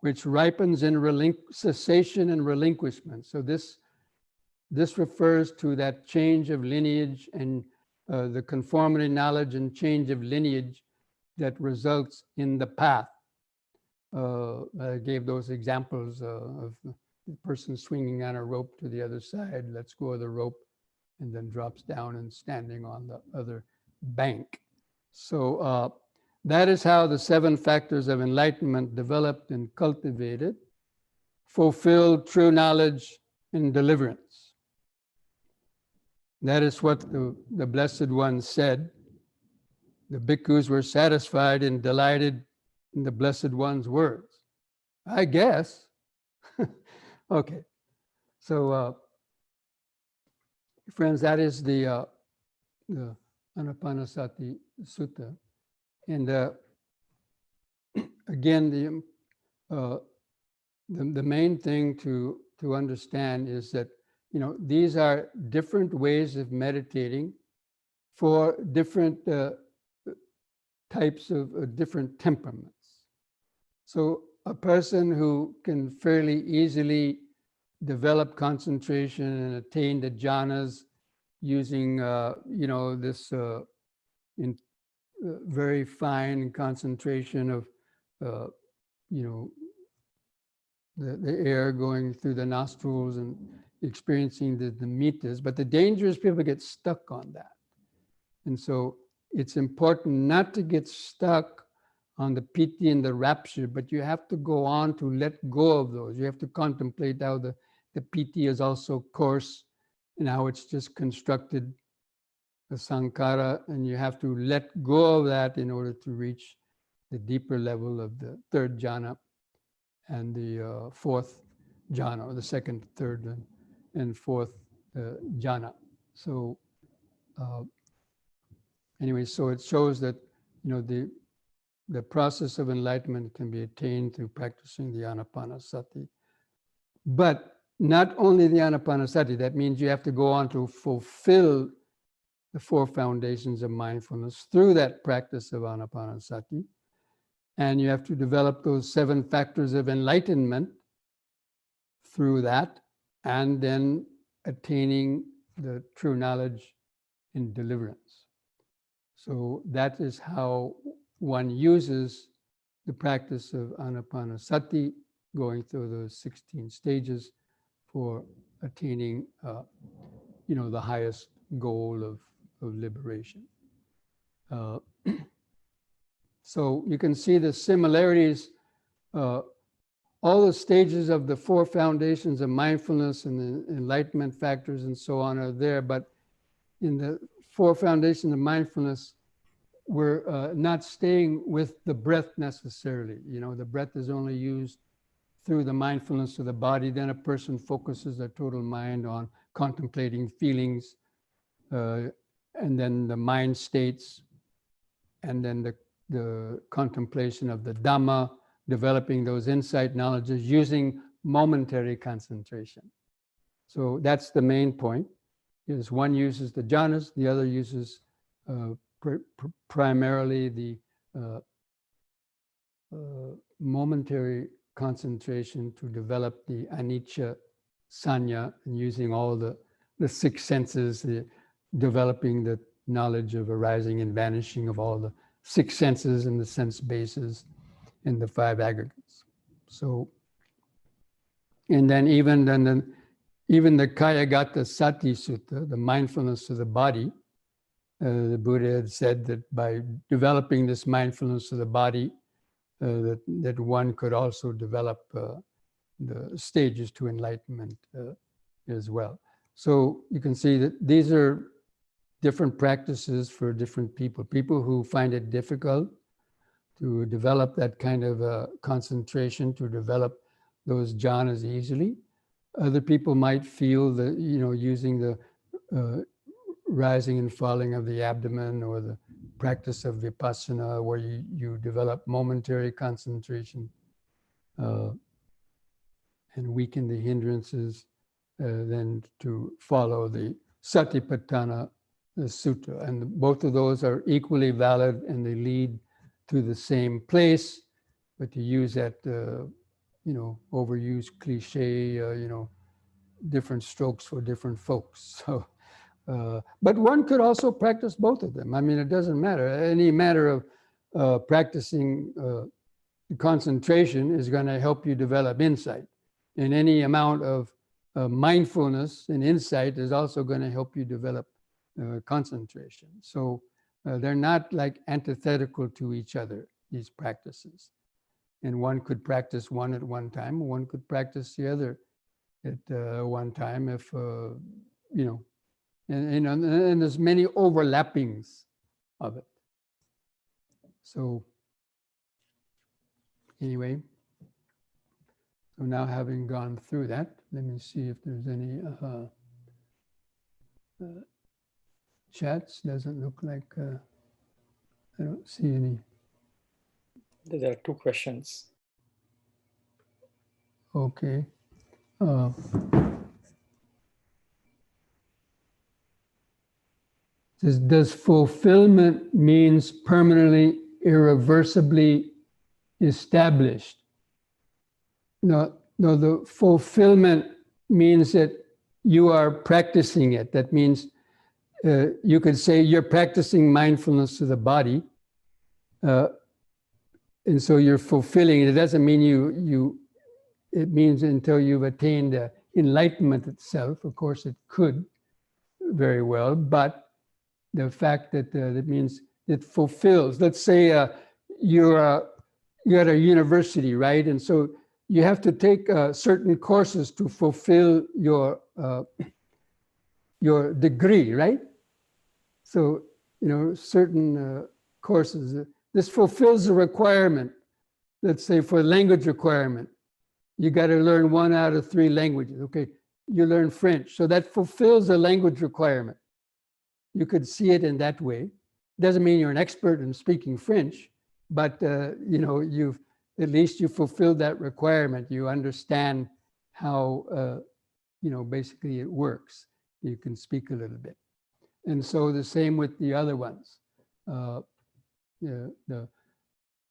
which ripens in cessation and relinquishment. So this refers to that change of lineage and the conformity knowledge and change of lineage that results in the path. I gave those examples of the person swinging on a rope to the other side, lets go of the rope, and then drops down and standing on the other bank. So that is how the 7 factors of enlightenment developed and cultivated, fulfilled true knowledge and deliverance. That is what the Blessed One said. The bhikkhus were satisfied and delighted in the Blessed One's words. I guess. Okay. So, friends, that is the Ānāpānasati Sutta. And again, the main thing to understand is that, you know, these are different ways of meditating for different types of different temperaments. So a person who can fairly easily develop concentration and attain the jhanas using, you know, this very fine concentration of, you know, the air going through the nostrils and experiencing the mettas. But the danger is people get stuck on that. And so it's important not to get stuck on the piti and the rapture, but you have to go on to let go of those. You have to contemplate how the piti is also coarse and how it's just constructed a sankhara, and you have to let go of that in order to reach the deeper level of the 3rd jhana and the 4th jhana, or the 2nd, 3rd, and 4th jhana. So anyway, so it shows that, you know, the process of enlightenment can be attained through practicing the Ānāpānasati. But not only the Ānāpānasati, that means you have to go on to fulfill the 4 foundations of mindfulness through that practice of Ānāpānasati. And you have to develop those 7 factors of enlightenment through that, and then attaining the true knowledge and deliverance. So that is how one uses the practice of Ānāpānasati, going through those 16 stages for attaining, you know, the highest goal of liberation. So you can see the similarities. All the stages of the 4 foundations of mindfulness and the enlightenment factors and so on are there, but in the 4 foundations of mindfulness, we're not staying with the breath necessarily. You know, the breath is only used through the mindfulness of the body. Then a person focuses their total mind on contemplating feelings, and then the mind states, and then the the contemplation of the Dhamma, developing those insight knowledges using momentary concentration. So that's the main point. Is one uses the jhanas, the other uses primarily the momentary concentration to develop the anicca sanya, and using all the six senses, developing the knowledge of arising and vanishing of all the six senses and the sense bases and the five aggregates. So, and then even the Ānāpānasati Sutta, the mindfulness of the body, the Buddha had said that by developing this mindfulness of the body, that one could also develop the stages to enlightenment as well. So you can see that these are different practices for different people. People who find it difficult to develop that kind of concentration, to develop those jhanas easily. Other people might feel that, using the rising and falling of the abdomen, or the practice of vipassana, where you develop momentary concentration and weaken the hindrances, then to follow the Satipatthana Sutta. And both of those are equally valid, and they lead to the same place, but to use that, overused cliche, different strokes for different folks. So, but one could also practice both of them. I mean, it doesn't matter. Any matter of practicing concentration is going to help you develop insight. And any amount of mindfulness and insight is also going to help you develop concentration. So they're not like antithetical to each other, these practices. And one could practice one at one time, one could practice the other at one time if, and there's many overlappings of it. So anyway, so now having gone through that, let me see if there's any chats. Doesn't look like, I don't see any. There are two questions. Okay. Says, does fulfillment means permanently, irreversibly established? No, the fulfillment means that you are practicing it. That means you could say you're practicing mindfulness of the body, and so you're fulfilling it. It doesn't mean it means until you've attained enlightenment itself. Of course, it could very well, but the fact that that means it fulfills. Let's say you're at a university, right? And so you have to take certain courses to fulfill your degree, right? So, certain courses. This fulfills a requirement. Let's say for language requirement, you got to learn 1 out of 3 languages. Okay, you learn French. So that fulfills a language requirement. You could see it in that way. Doesn't mean you're an expert in speaking French, but you've at least you fulfilled that requirement. You understand how basically it works. You can speak a little bit. And so the same with the other ones.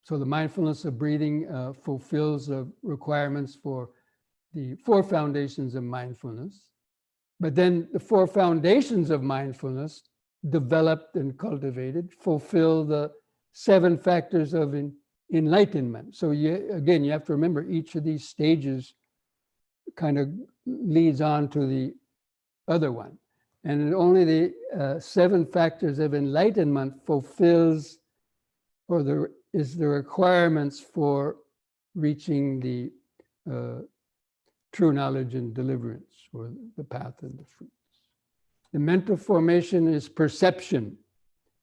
So the mindfulness of breathing fulfills the requirements for the 4 foundations of mindfulness. But then the 4 foundations of mindfulness, developed and cultivated, fulfill the 7 factors of enlightenment. So you have to remember each of these stages kind of leads on to the other one. And only the 7 factors of enlightenment fulfills is the requirements for reaching the true knowledge and deliverance, or the path and the fruits. The mental formation is perception,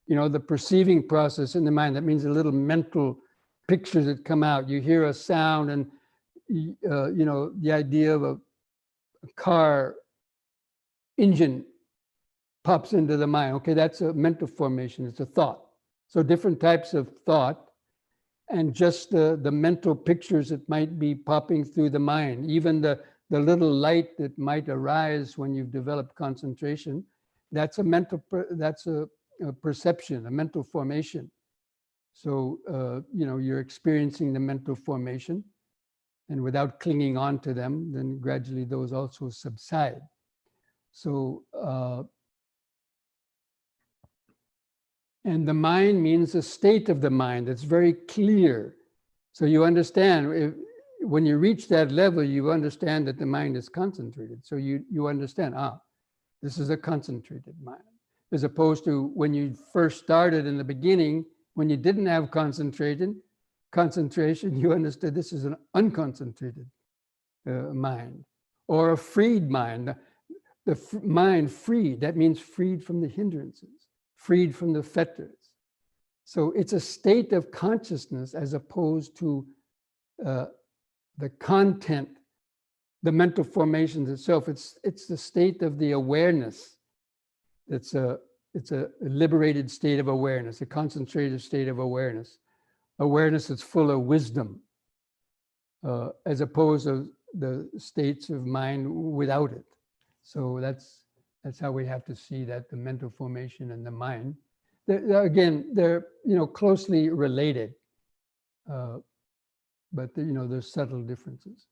the perceiving process in the mind. That means the little mental pictures that come out. You hear a sound and, the idea of a car engine pops into the mind. Okay, that's a mental formation. It's a thought. So different types of thought, and just the mental pictures that might be popping through the mind, even the little light that might arise when you've developed concentration, that's a mental, that's a perception, a mental formation. So, you're experiencing the mental formation, and without clinging on to them, then gradually those also subside. So, and the mind means a state of the mind that's very clear. So you understand, when you reach that level, you understand that the mind is concentrated. So you understand, this is a concentrated mind. As opposed to when you first started in the beginning, when you didn't have concentration, you understood this is an unconcentrated mind, or a freed mind. The mind freed, that means freed from the hindrances, freed from the fetters. So it's a state of consciousness as opposed to the content, the mental formations itself. It's the state of the awareness. It's a liberated state of awareness, a concentrated state of awareness. Awareness that's full of wisdom, as opposed to the states of mind without it. So that's how we have to see that the mental formation and the mind, they're closely related, but there's subtle differences.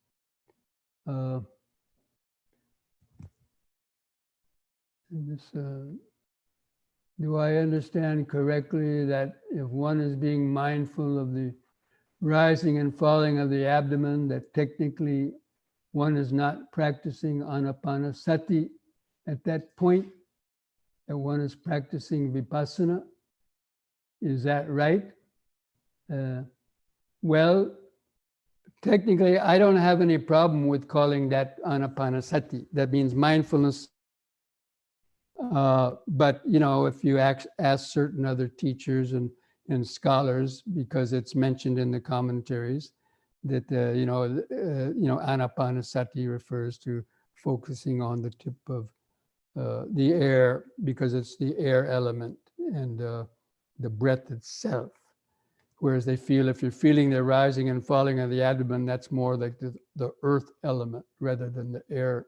Do I understand correctly that if one is being mindful of the rising and falling of the abdomen, that technically one is not practicing Ānāpānasati at that point, that one is practicing vipassana? Is that right? Well, technically, I don't have any problem with calling that Ānāpānasati. That means mindfulness. But if you ask certain other teachers and scholars, because it's mentioned in the commentaries, that Ānāpānasati refers to focusing on the tip of the air, because it's the air element and the breath itself. Whereas they feel if you're feeling the rising and falling of the abdomen, that's more like the earth element rather than the air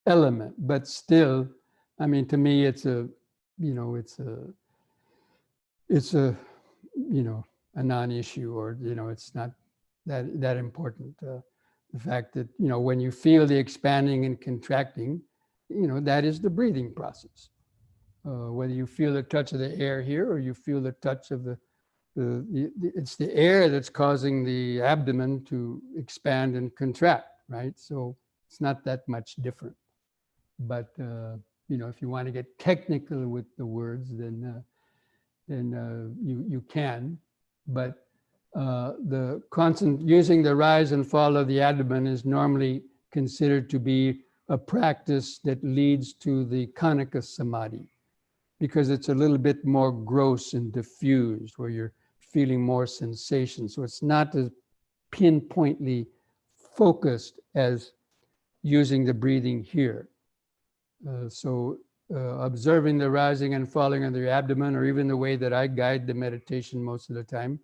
element. But still, I mean, to me, it's a non-issue, or it's not that important. The fact that when you feel the expanding and contracting, that is the breathing process. Whether you feel the touch of the air here, or you feel the touch of it's the air that's causing the abdomen to expand and contract, right? So it's not that much different. But if you want to get technical with the words, then you can. But using the rise and fall of the abdomen is normally considered to be a practice that leads to the Khanika Samadhi, because it's a little bit more gross and diffused, where you're feeling more sensation. So it's not as pinpointly focused as using the breathing here. So observing the rising and falling of the abdomen, or even the way that I guide the meditation most of the time,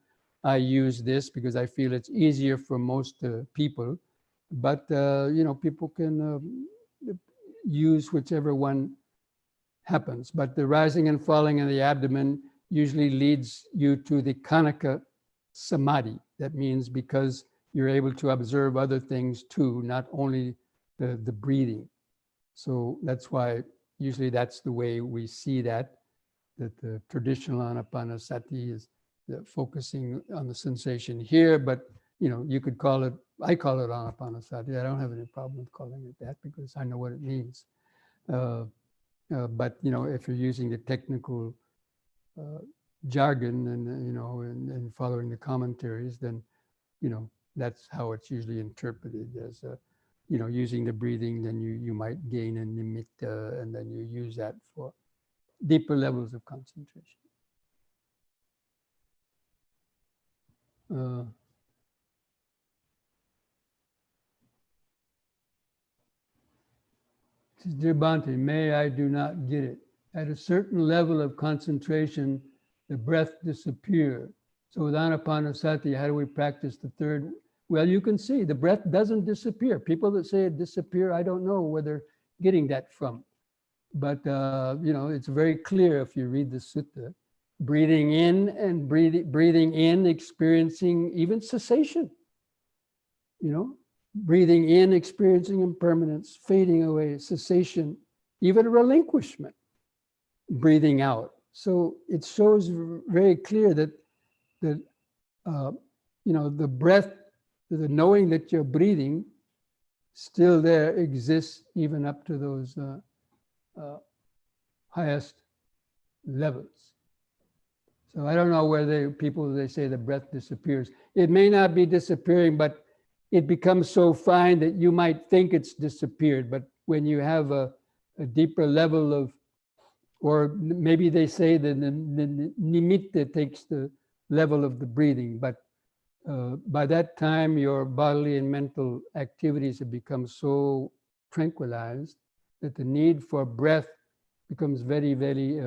I use this because I feel it's easier for most people. But people can use whichever one happens. But the rising and falling of the abdomen usually leads you to the Khanika Samadhi. That means because you're able to observe other things too, not only the breathing. So that's why usually that's the way we see that the traditional Ānāpānasati is focusing on the sensation here, but you could call it, I call it Ānāpānasati. I don't have any problem with calling it that because I know what it means. But if you're using the technical jargon and following the commentaries, then that's how it's usually interpreted as using the breathing. Then you might gain a nimitta, and then you use that for deeper levels of concentration. Dear Bhante, may I do not get it. At a certain level of concentration, the breath disappear. So with Ānāpānasati, how do we practice the third? Well, you can see the breath doesn't disappear. People that say it disappear, I don't know where they're getting that from. But, it's very clear if you read the sutta. Breathing in and breathing in, experiencing even cessation. Breathing in, experiencing impermanence, fading away, cessation, even relinquishment. Breathing out. So it shows very clear that the breath, the knowing that you're breathing, still there exists even up to those highest levels. So I don't know where they say the breath disappears. It may not be disappearing, but it becomes so fine that you might think it's disappeared. But when you have a deeper level of, or maybe they say that the nimitta takes the level of the breathing, but by that time your bodily and mental activities have become so tranquilized that the need for breath becomes very, very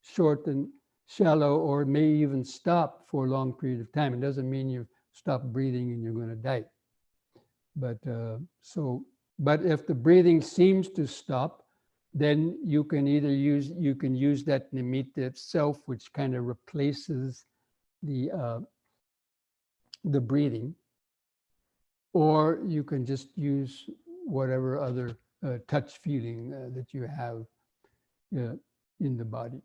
short and shallow, or may even stop for a long period of time. It doesn't mean you stop breathing and you're going to die. But but if the breathing seems to stop, then you can either use that nimitta itself, which kind of replaces the breathing, or you can just use whatever other touch feeling that you have in the body.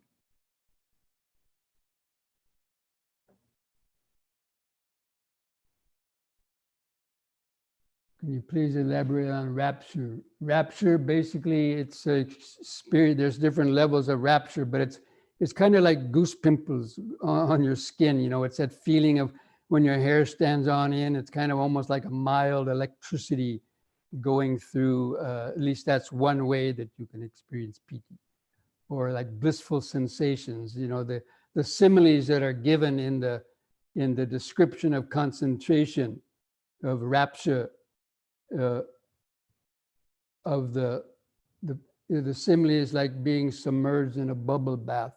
Can you please elaborate on rapture? Rapture, basically, it's a spirit. There's different levels of rapture, but it's kind of like goose pimples on your skin. It's that feeling of when your hair stands on end. It's kind of almost like a mild electricity going through. At least that's one way that you can experience piti, or like blissful sensations. The similes that are given in the description of concentration of rapture. Of the simile is like being submerged in a bubble bath,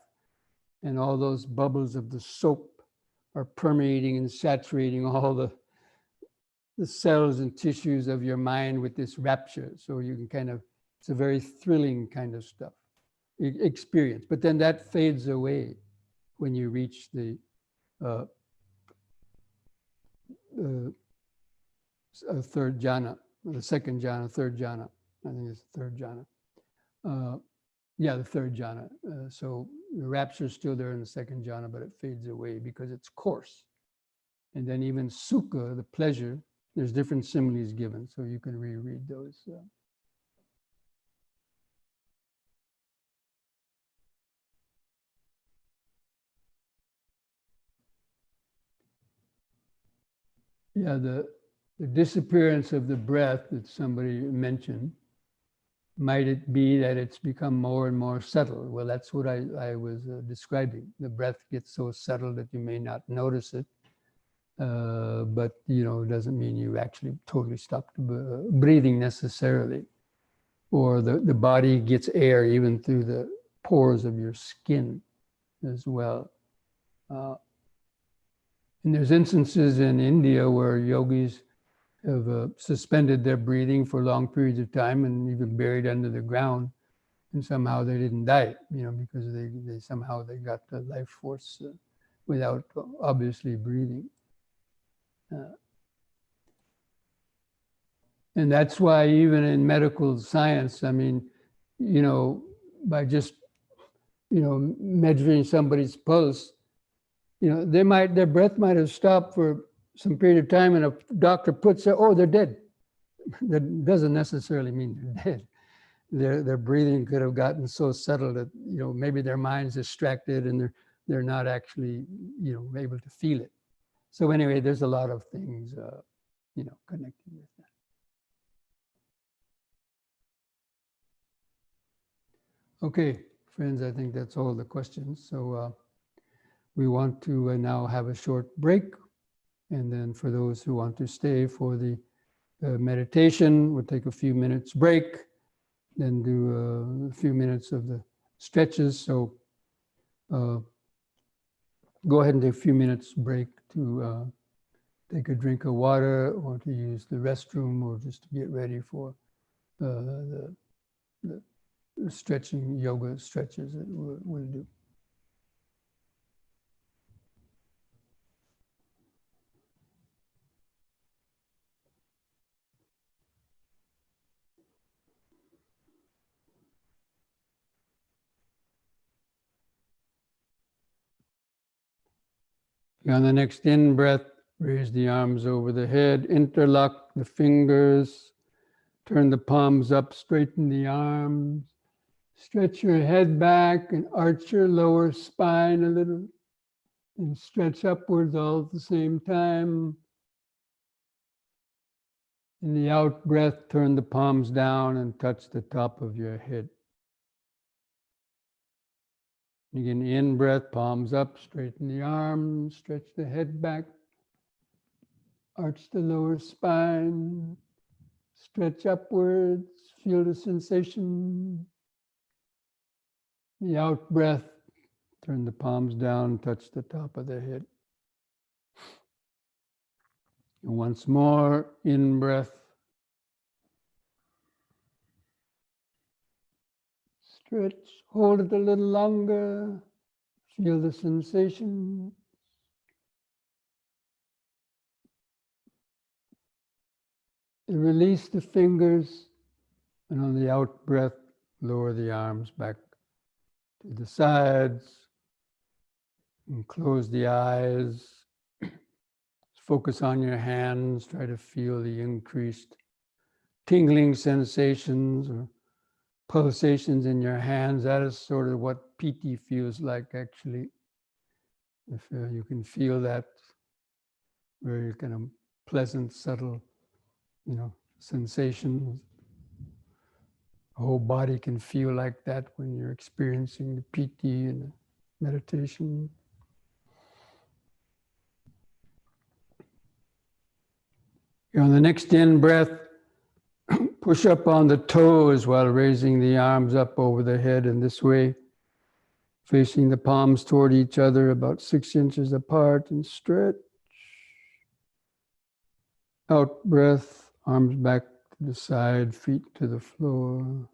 and all those bubbles of the soap are permeating and saturating all the cells and tissues of your mind with this rapture. So you can it's a very thrilling kind of stuff, experience. But then that fades away when you reach the third jhana, the second jhana, third jhana. I think it's the third jhana. The third jhana. So the rapture is still there in the second jhana, but it fades away because it's coarse. And then even sukha, the pleasure, there's different similes given, so you can reread those. The disappearance of the breath that somebody mentioned, might it be that it's become more and more subtle? Well, that's what I was describing. The breath gets so subtle that you may not notice it, but it doesn't mean you actually totally stopped breathing necessarily. Or the body gets air even through the pores of your skin as well. And there's instances in India where yogis have suspended their breathing for long periods of time and even buried under the ground, and somehow they didn't die, because they somehow got the life force without obviously breathing. And that's why even in medical science, by just measuring somebody's pulse, their breath might have stopped for some period of time, and a doctor puts it, oh, they're dead. That doesn't necessarily mean they're dead. Their breathing could have gotten so subtle that maybe their mind's distracted and they're not actually able to feel it. So anyway, there's a lot of things connected with that. Okay, friends, I think that's all the questions. So we want to now have a short break. And then for those who want to stay for the meditation, we'll take a few minutes break, then do a few minutes of the stretches. So go ahead and take a few minutes break to take a drink of water or to use the restroom or just to get ready for the stretching, yoga stretches that we'll do. On the next in-breath, raise the arms over the head, interlock the fingers, turn the palms up, straighten the arms, stretch your head back and arch your lower spine a little, and stretch upwards all at the same time. In the out breath, turn the palms down and touch the top of your head. Again, in breath, palms up, straighten the arms, stretch the head back, arch the lower spine, stretch upwards, feel the sensation. The out breath, turn the palms down, touch the top of the head. And once more, in breath. Stretch, hold it a little longer, feel the sensation. And release the fingers, and on the out breath, lower the arms back to the sides, and close the eyes. Focus on your hands, try to feel the increased tingling sensations or pulsations in your hands. That is sort of what piti feels like, actually. If you can feel that very kind of pleasant, subtle, sensations. The whole body can feel like that when you're experiencing the piti and the meditation. On the next in breath, push up on the toes while raising the arms up over the head in this way, facing the palms toward each other about 6 inches apart, and stretch. Out breath, arms back to the side, feet to the floor.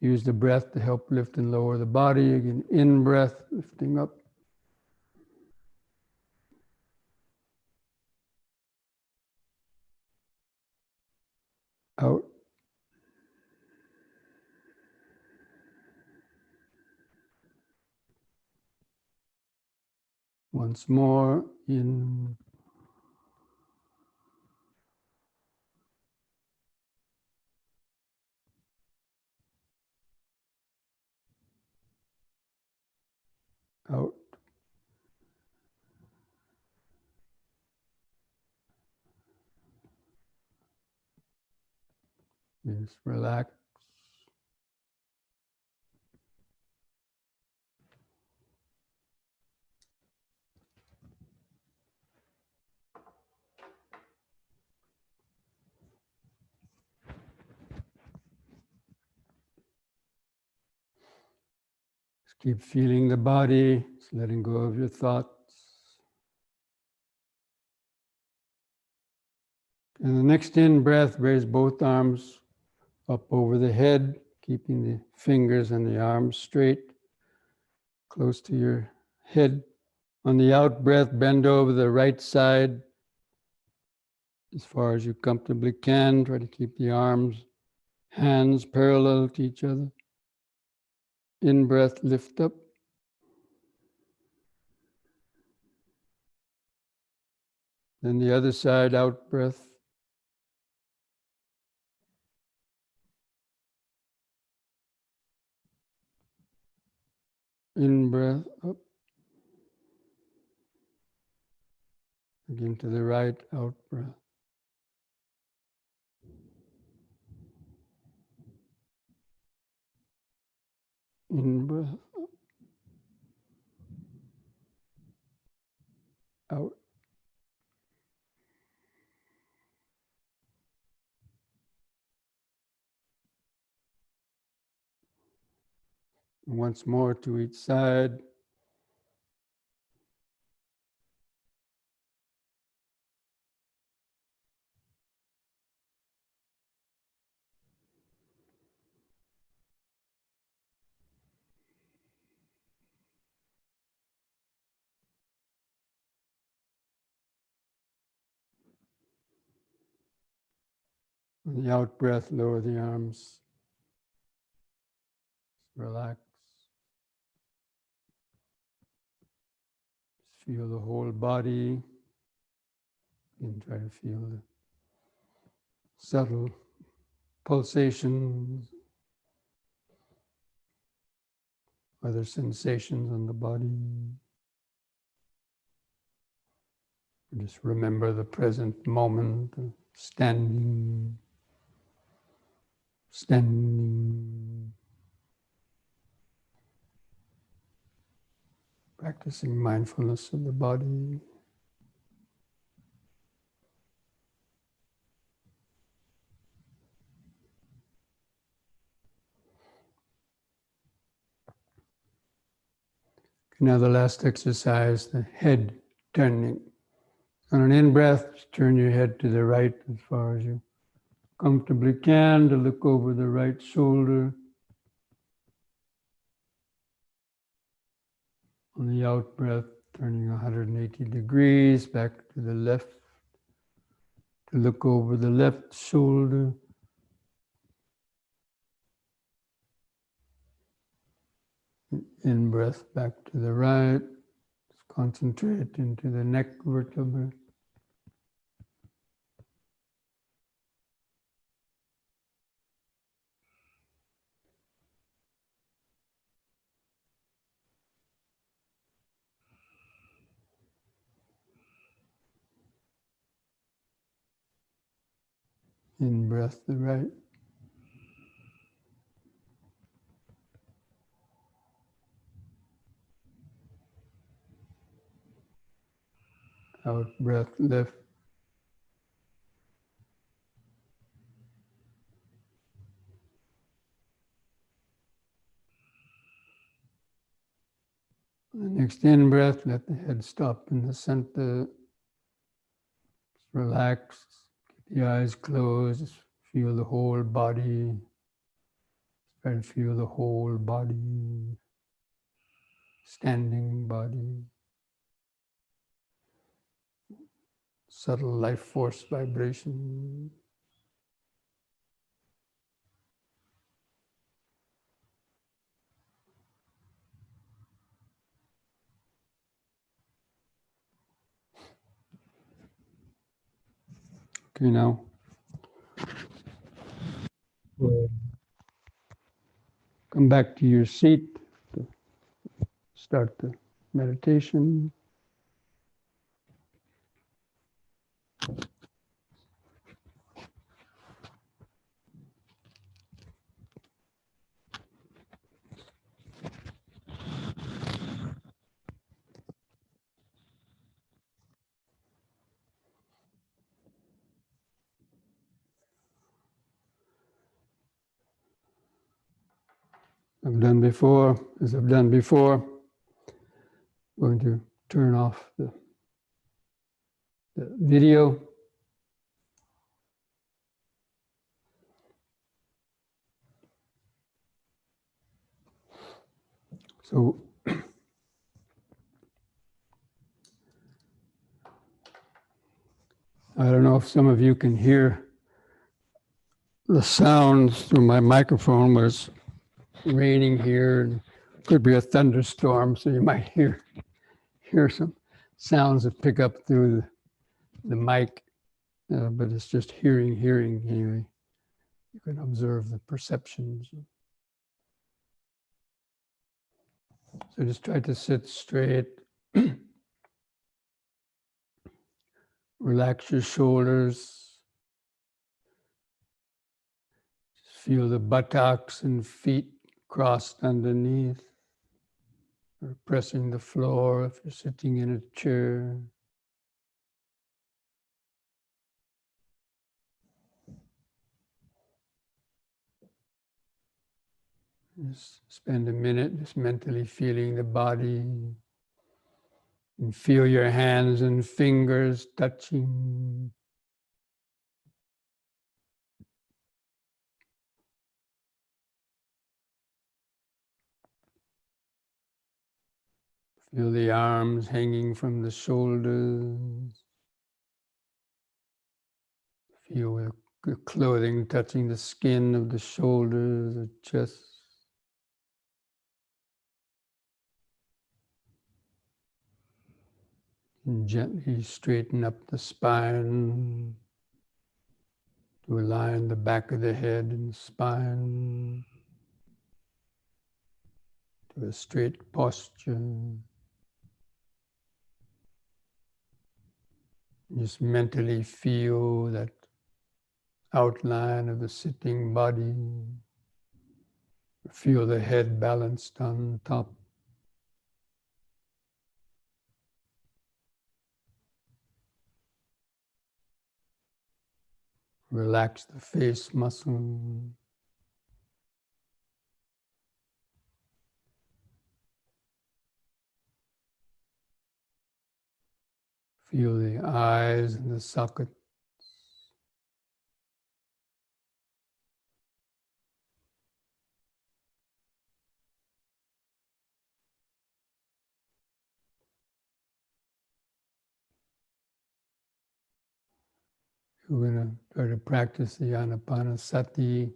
Use the breath to help lift and lower the body. Again, in breath, lifting up. Out. Once more, in. Out. Just relax. Just keep feeling the body, just letting go of your thoughts. And the next in breath, raise both arms up over the head, keeping the fingers and the arms straight, close to your head. On the out breath, bend over the right side as far as you comfortably can. Try to keep the arms, hands parallel to each other. In breath, lift up. Then the other side, out breath. In breath, up. Again to the right, out breath. In breath, up. Out. And once more to each side. On the out breath, lower the arms. Relax. Just feel the whole body. And try to feel the subtle pulsations, other sensations on the body. Just remember the present moment, standing, practicing mindfulness of the body. Now the last exercise, the head turning. On an in-breath, turn your head to the right as far as you comfortably can, to look over the right shoulder. On the out-breath, turning 180 degrees back to the left, to look over the left shoulder. In-breath back to the right. Concentrate into the neck vertebra. In-breath the right. Out-breath left. The next in-breath, let the head stop in the center. Relax, keep the eyes closed, feel the whole body. Try to feel the whole body, standing body. Subtle life force vibration. Okay, now come back to your seat to start the meditation. As I've done before, I'm going to turn off the video. So I don't know if some of you can hear the sounds through my microphone, but it's raining here and could be a thunderstorm, so you might hear some sounds that pick up through the mic, but it's just hearing anyway. You can observe the perceptions. So just try to sit straight. Relax your shoulders. Just feel the buttocks and feet crossed underneath, or pressing the floor if you're sitting in a chair. Just spend a minute just mentally feeling the body and feel your hands and fingers touching. Feel the arms hanging from the shoulders. Feel the clothing touching the skin of the shoulders, the chest. And gently straighten up the spine to align the back of the head and spine to a straight posture. Just mentally feel that outline of the sitting body. Feel the head balanced on top. Relax the face muscle. Feel the eyes and the socket. We're going to try to practice the Ānāpānasati,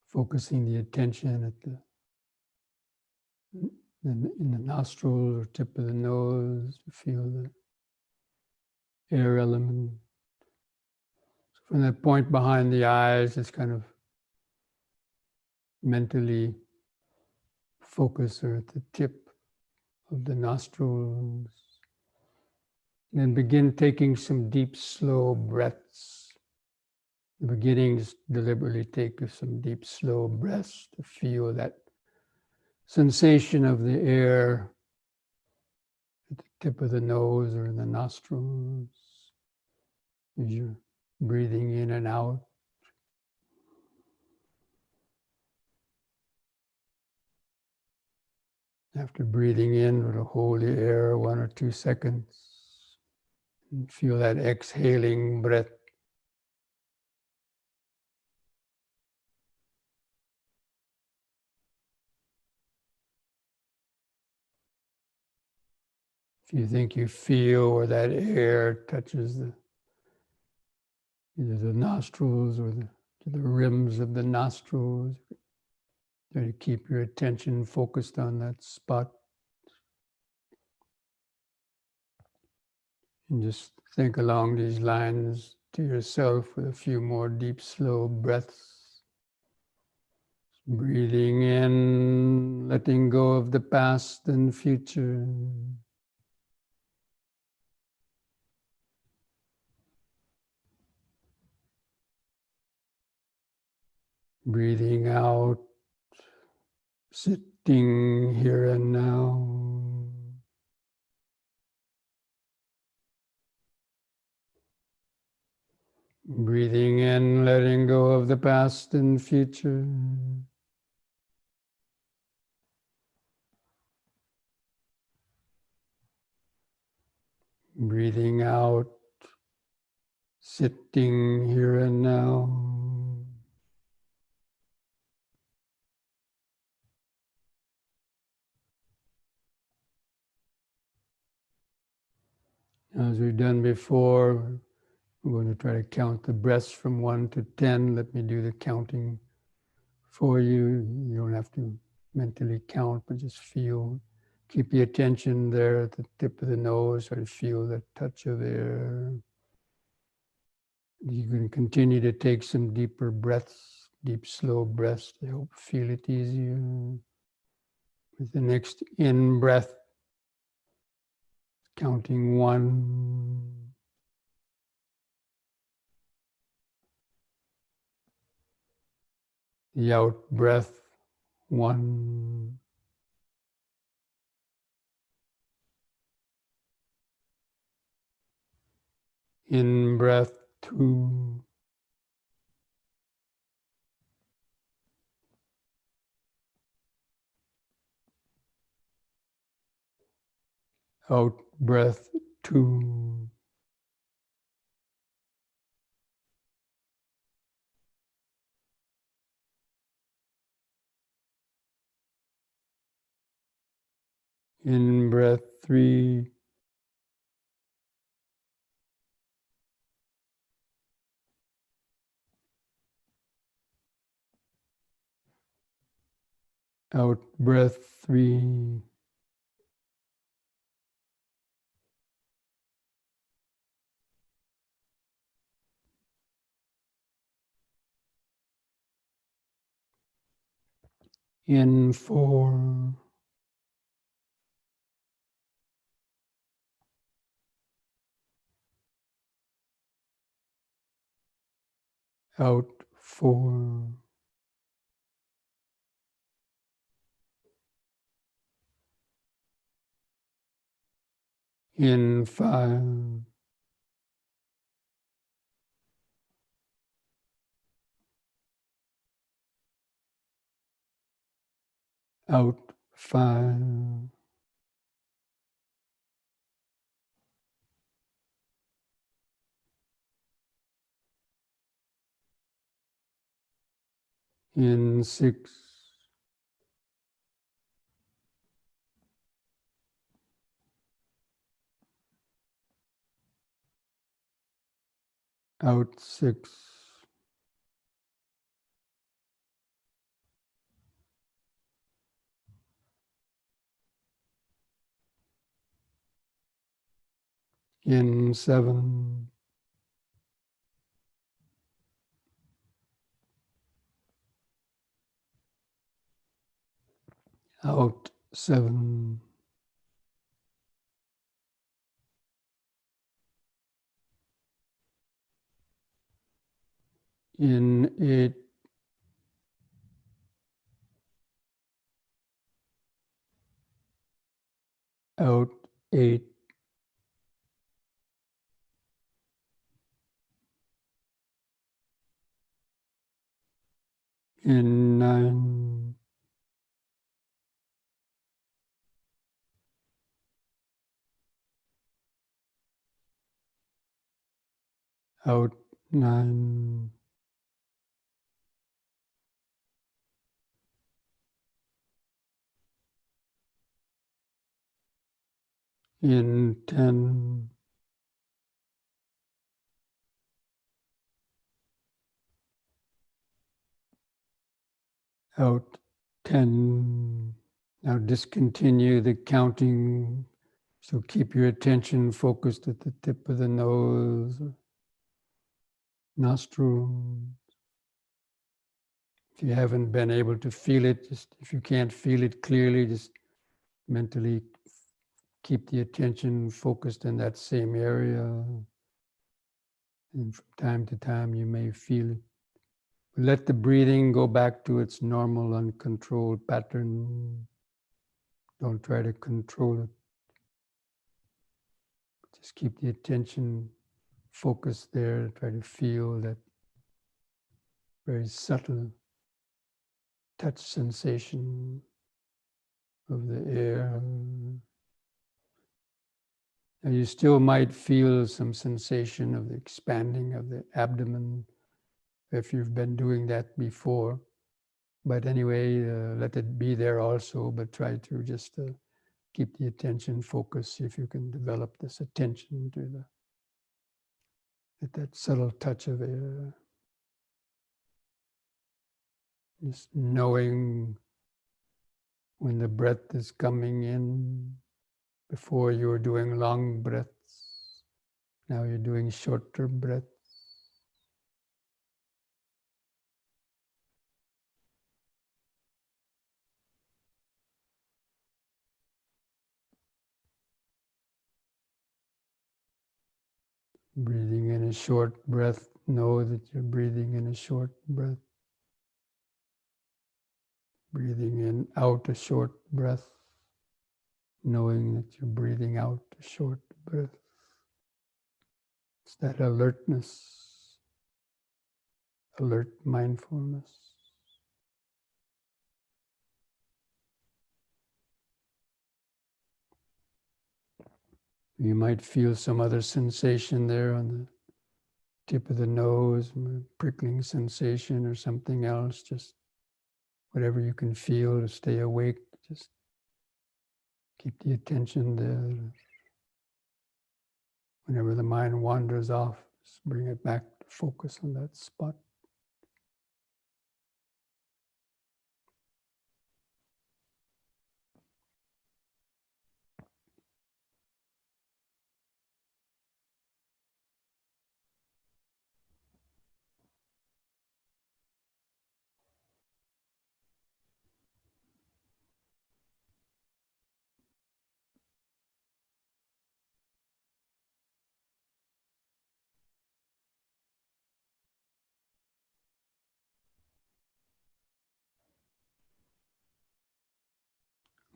focusing the attention at in the nostrils or tip of the nose. Feel the air element. So from that point behind the eyes, just kind of mentally focus or at the tip of the nostrils. Then begin taking some deep, slow breaths. The beginning, just deliberately take some deep, slow breaths to feel that sensation of the air at the tip of the nose or in the nostrils as you're breathing in and out. After breathing in, we'll hold the air 1 or 2 seconds and feel that exhaling breath. If you think you feel where that air touches either the nostrils or the rims of the nostrils, try to keep your attention focused on that spot. And just think along these lines to yourself with a few more deep, slow breaths. Breathing in, letting go of the past and future. Breathing out, sitting here and now. Breathing in, letting go of the past and future. Breathing out, sitting here and now. As we've done before, we're going to try to count the breaths from 1 to 10. Let me do the counting for you. You don't have to mentally count, but just feel. Keep the attention there at the tip of the nose. Try to feel the touch of air. You can continue to take some deeper breaths, deep, slow breaths to help feel it easier. With the next in-breath, counting 1. The out breath, 1. In breath, 2. Out breath 2. In breath 3. Out breath 3. In 4. Out 4. In 5. Out 5. In 6. Out 6. In 7. Out 7. In 8. Out 8. In 9. Out 9. In 10. Out 10. Now discontinue the counting. So keep your attention focused at the tip of the nose, nostril. If you haven't been able to feel it, just if you can't feel it clearly, just mentally keep the attention focused in that same area. And from time to time you may feel it. Let the breathing go back to its normal, uncontrolled pattern. Don't try to control it. Just keep the attention focused there. Try to feel that very subtle touch sensation of the air. Now you still might feel some sensation of the expanding of the abdomen if you've been doing that before. But anyway, let it be there also, but try to just keep the attention focused. See if you can develop this attention to that subtle touch of air. Just knowing when the breath is coming in. Before you were doing long breaths. Now you're doing shorter breaths. Breathing in a short breath, know that you're breathing in a short breath. Breathing in out a short breath, knowing that you're breathing out a short breath. It's that alertness, alert mindfulness. You might feel some other sensation there on the tip of the nose, a prickling sensation or something else, just whatever you can feel to stay awake, just keep the attention there. Whenever the mind wanders off, just bring it back to focus on that spot.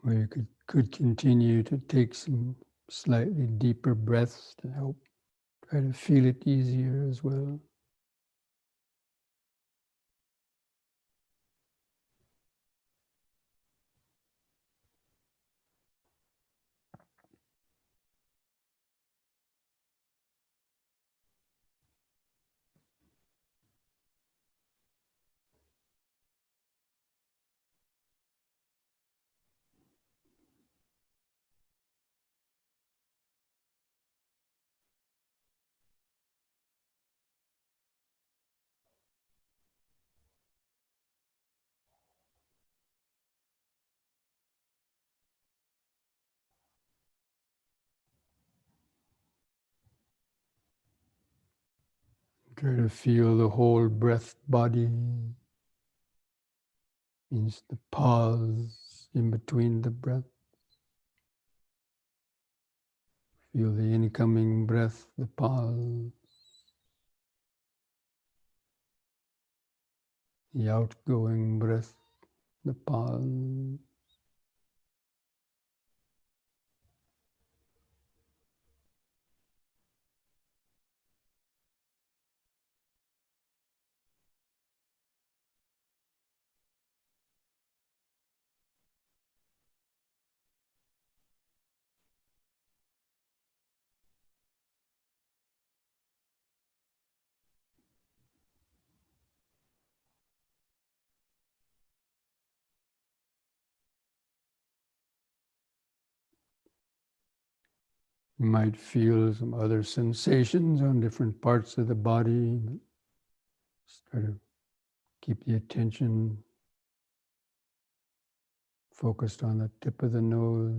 Or you could continue to take some slightly deeper breaths to help try to feel it easier as well. Try to feel the whole breath body, means the pause in between the breath. Feel the incoming breath, the pause. The outgoing breath, the pause. You might feel some other sensations on different parts of the body. Just try to keep the attention focused on the tip of the nose.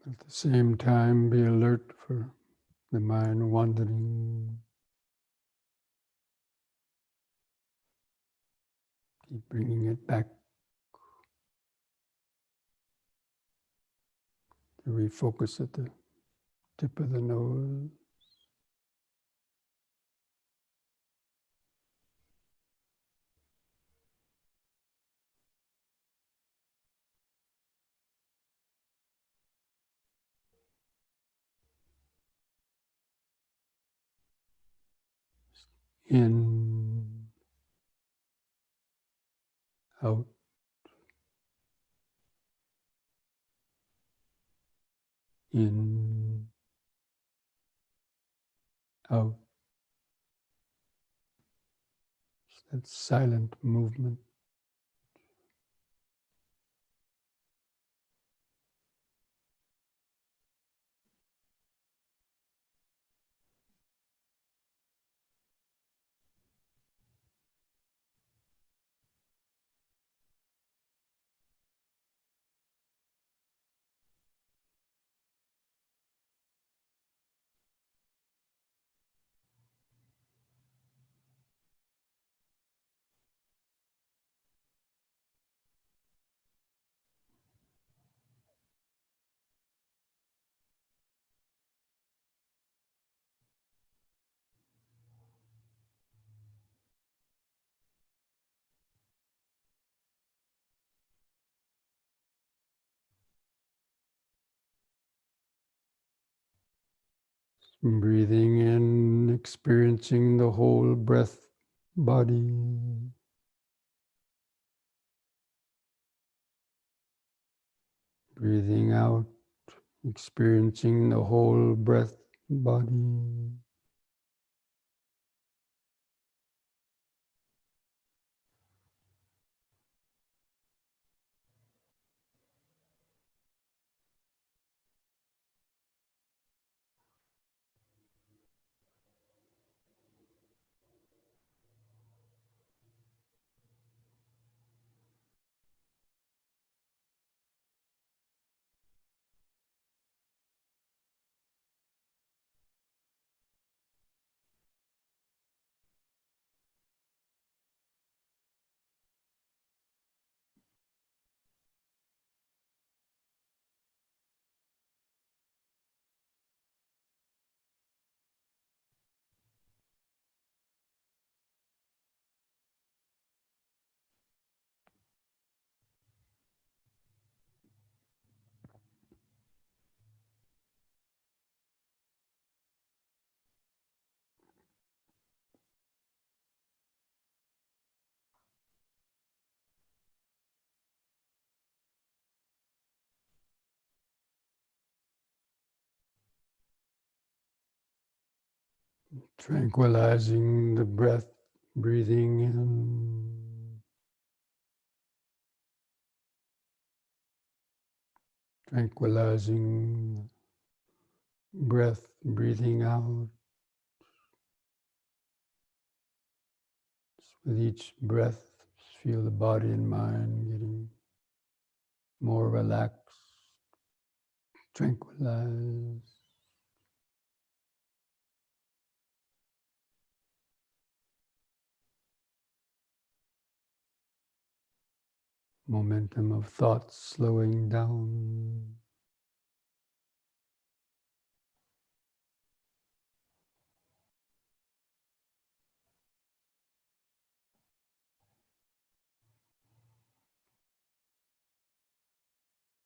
At the same time, be alert for the mind wandering. Keep bringing it back to refocus at the tip of the nose. In, out, in, out. That silent movement. Breathing in, experiencing the whole breath body. Breathing out, experiencing the whole breath body. Tranquilizing the breath, breathing in. Tranquilizing breath, breathing out. With each breath, feel the body and mind getting more relaxed, tranquilized. Momentum of thoughts slowing down.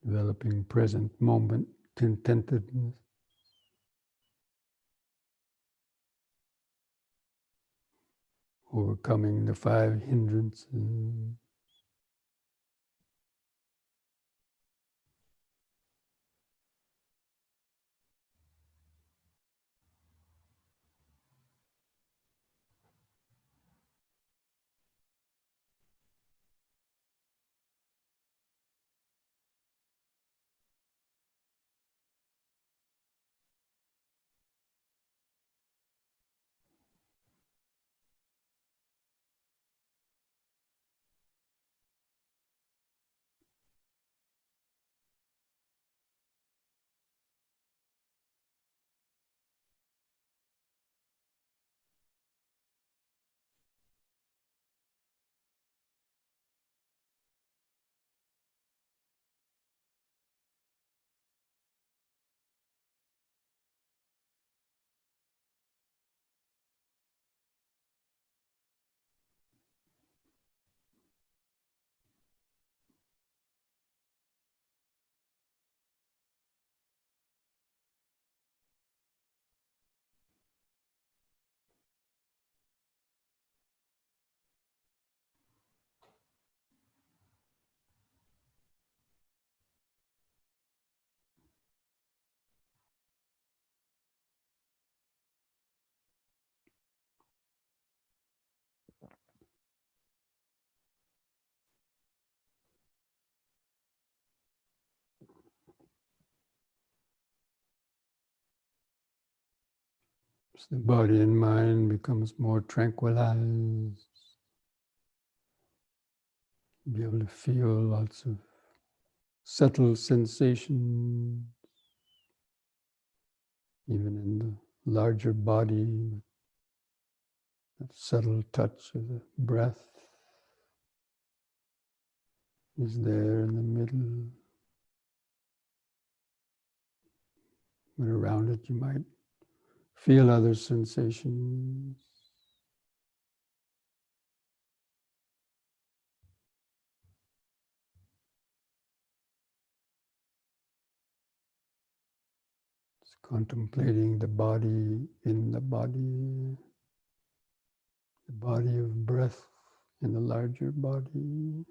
Developing present moment contentedness. Overcoming the 5 hindrances. As the body and mind becomes more tranquilized, you'll be able to feel lots of subtle sensations, even in the larger body, that subtle touch of the breath is there in the middle. But around it you might feel other sensations. It's Contemplating the body in the body of breath in the larger body.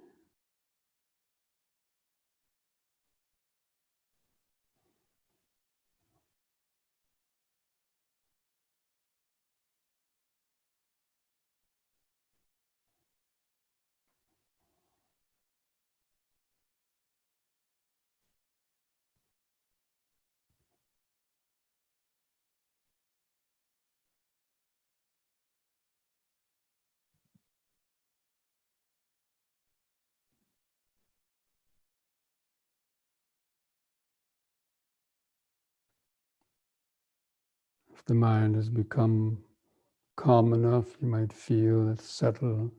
If the mind has become calm enough, you might feel a subtle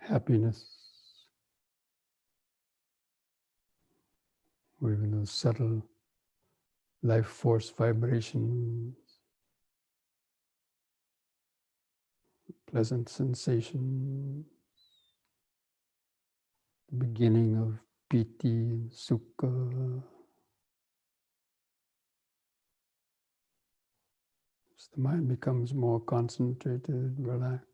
happiness, or even those subtle life force vibrations, pleasant sensation, the beginning of piti and sukha. As the mind becomes more concentrated, relaxed.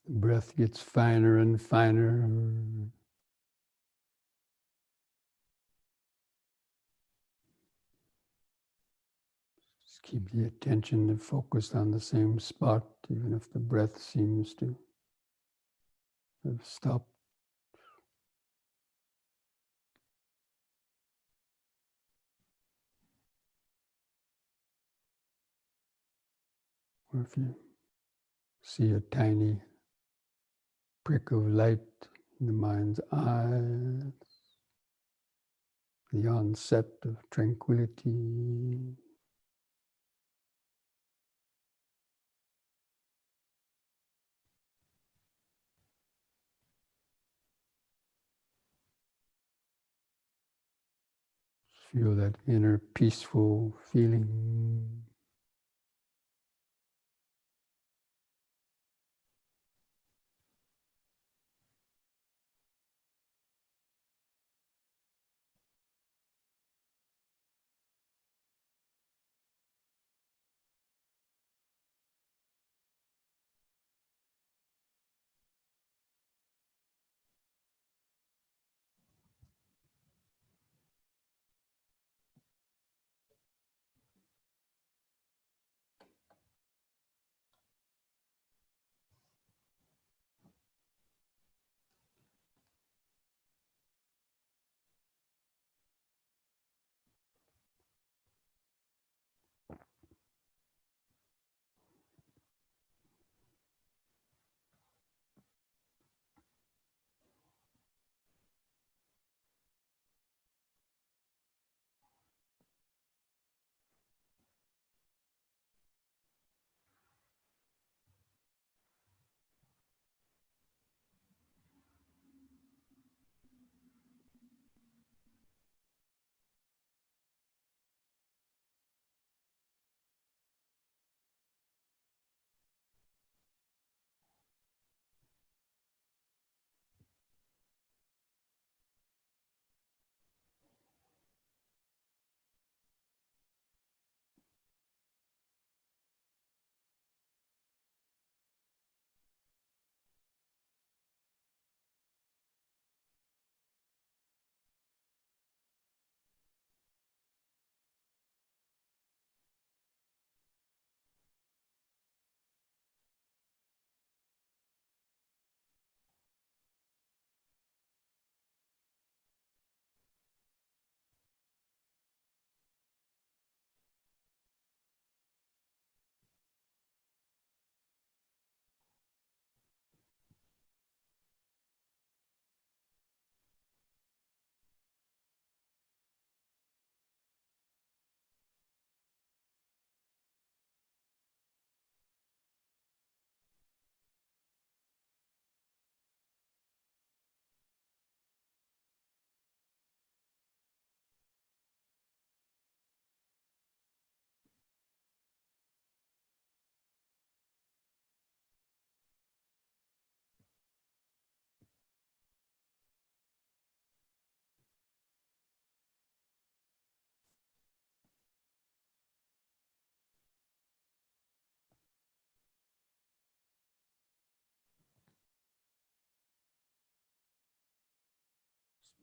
The breath gets finer and finer. Just keep the attention focused on the same spot, even if the breath seems to have stopped. Or if you see a tiny prick of light in the mind's eye, the onset of tranquility. Feel that inner peaceful feeling.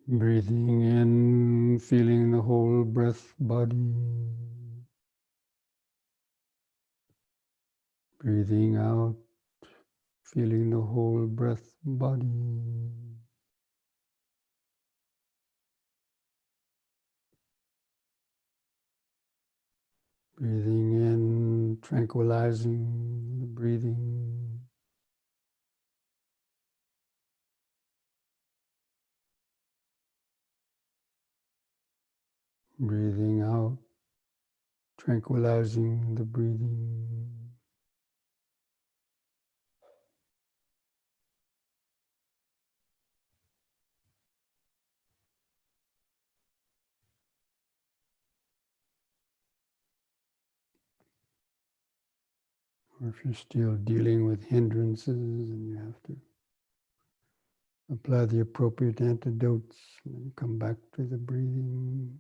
Breathing in, feeling the whole breath body. Breathing out, feeling the whole breath body. Breathing in, tranquilizing the breathing. Breathing out, tranquilizing the breathing. Or if you're still dealing with hindrances, and you have to apply the appropriate antidotes and then come back to the breathing.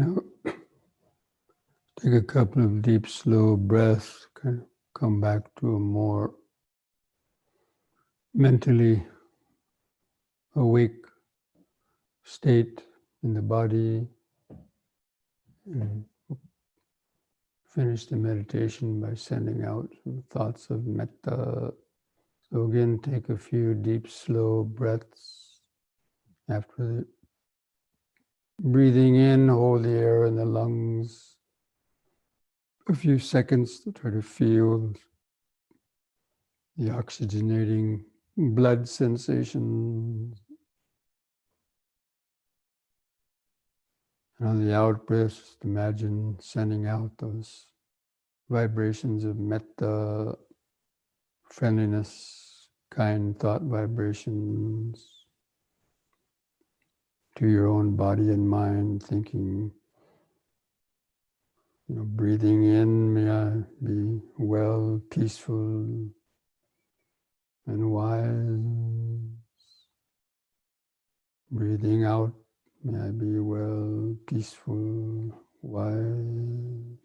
Now, take a couple of deep, slow breaths, kind of come back to a more mentally awake state in the body. And finish the meditation by sending out some thoughts of metta. So again, take a few deep, slow breaths. After the breathing in, hold the air in the lungs a few seconds to try to feel the oxygenating blood sensations. And on the out breath, just imagine sending out those vibrations of metta, friendliness, kind thought vibrations to your own body and mind, thinking, breathing in, may I be well, peaceful, and wise. Breathing out, may I be well, peaceful, wise.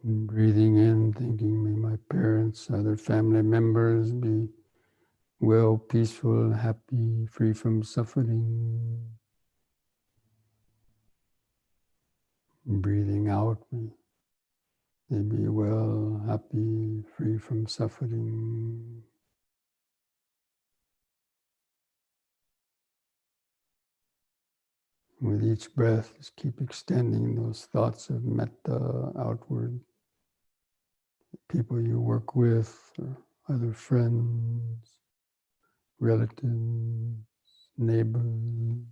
And breathing in, thinking, may my parents, other family members be well, peaceful, happy, free from suffering. Breathing out, may they be well, happy, free from suffering. With each breath, just keep extending those thoughts of metta outward. People you work with, or other friends, relatives, neighbors.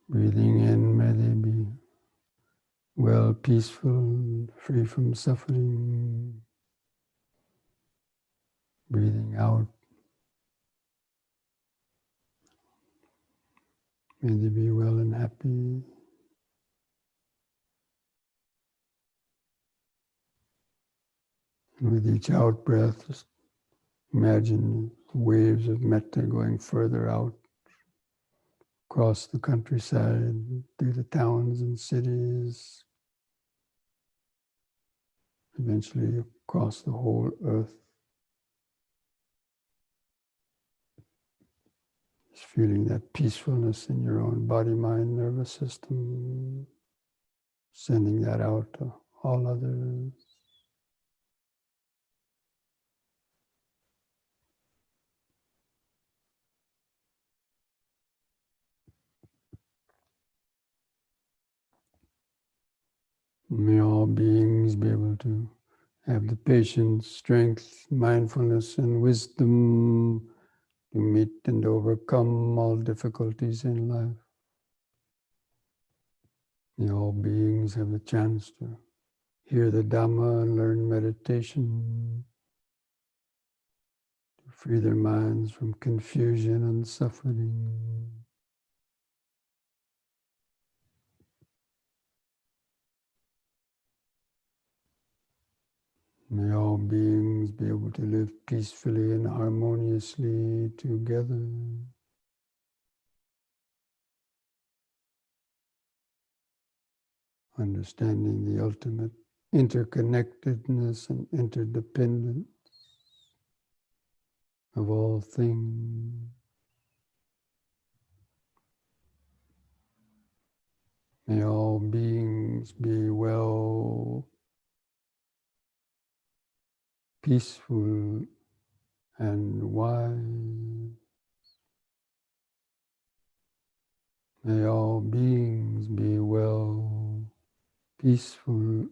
Breathing in, may they be well, peaceful, free from suffering. Breathing out, may they be well and happy. And with each out breath, just imagine waves of metta going further out, across the countryside, through the towns and cities, eventually across the whole earth. Just feeling that peacefulness in your own body, mind, nervous system, sending that out to all others. May all beings be able to have the patience, strength, mindfulness, and wisdom to meet and overcome all difficulties in life. May all beings have the chance to hear the Dhamma and learn meditation, to free their minds from confusion and suffering. May all beings be able to live peacefully and harmoniously together. Understanding the ultimate interconnectedness and interdependence of all things. May all beings be well, peaceful, and wise. May all beings be well, peaceful,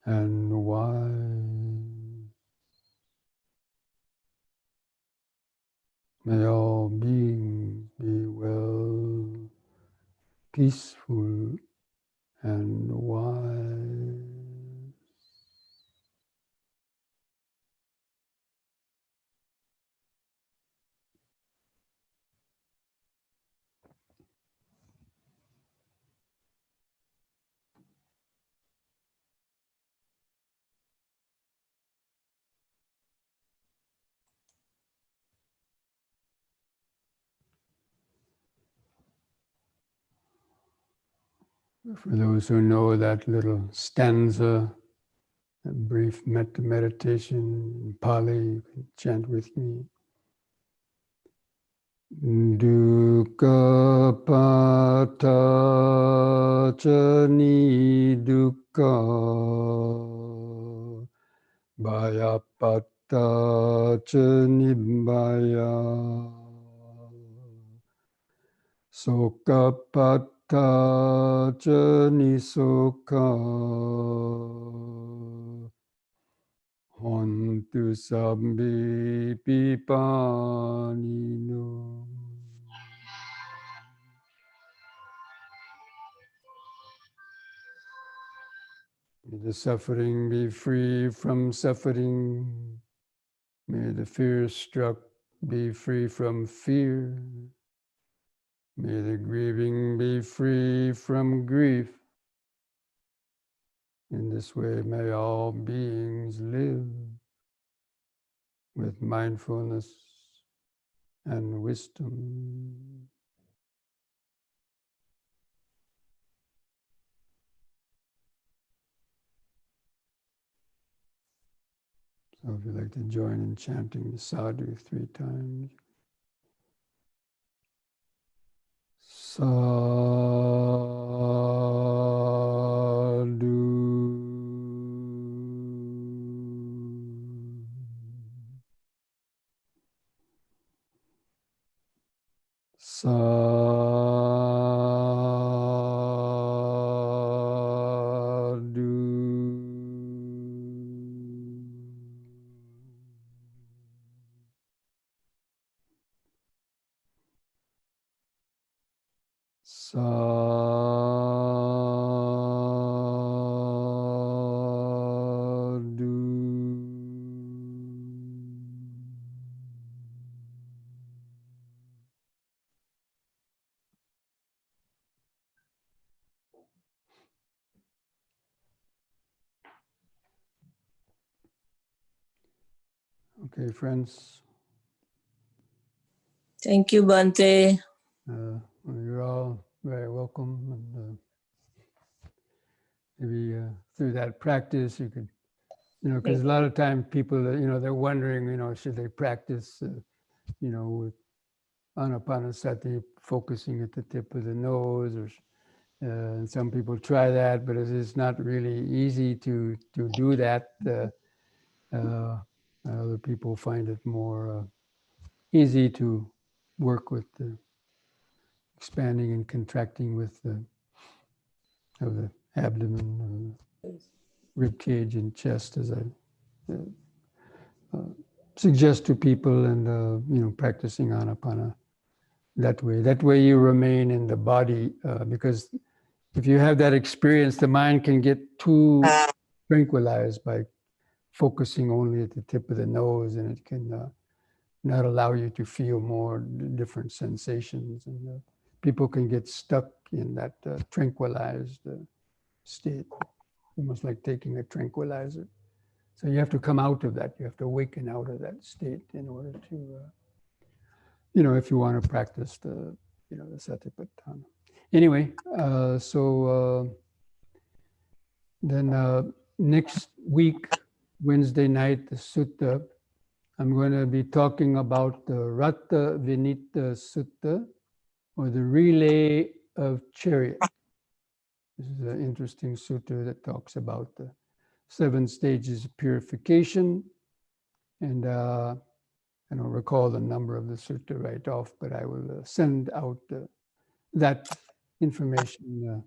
and wise. May all beings be well, peaceful, and wise. For those who know that little stanza, that brief metta meditation in Pali, you can chant with me. Dukkha pata ca ni dukkha bhaya pata ca nibbaya soka pata ca ni soka hontu sabbi pipanino. May the suffering be free from suffering. May the fear struck be free from fear. May the grieving be free from grief. In this way, may all beings live with mindfulness and wisdom. So if you'd like to join in chanting the sadhu 3 times. Sadhu. Sadhu. Sadhu. Okay, friends. Thank you, Bhante. Well, you're all very welcome, and maybe through that practice you could, because a lot of time people, they're wondering, should they practice, with Ānāpānasati, focusing at the tip of the nose, or and some people try that, but it's not really easy to do that. Other people find it more easy to work with the expanding and contracting with the abdomen, rib cage and chest, as I suggest to people, and practicing Ānāpāna that way. That way you remain in the body, because if you have that experience, the mind can get too tranquilized by focusing only at the tip of the nose, and it can not allow you to feel more different sensations, and people can get stuck in that tranquilized state, almost like taking a tranquilizer. So you have to come out of that. You have to awaken out of that state in order to, if you want to practice the Satipatthana. Anyway, then next week, Wednesday night, the Sutta, I'm going to be talking about the Ratta Vinita Sutta, or the relay of chariot. This is an interesting sutta that talks about the 7 stages of purification. And I don't recall the number of the sutta right off, but I will send out that information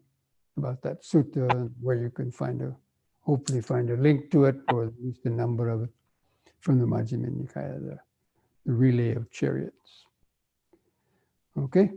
about that sutta, where you can hopefully find a link to it, or at least a number of it, from the Majjhima Nikaya, the relay of chariots. Okay.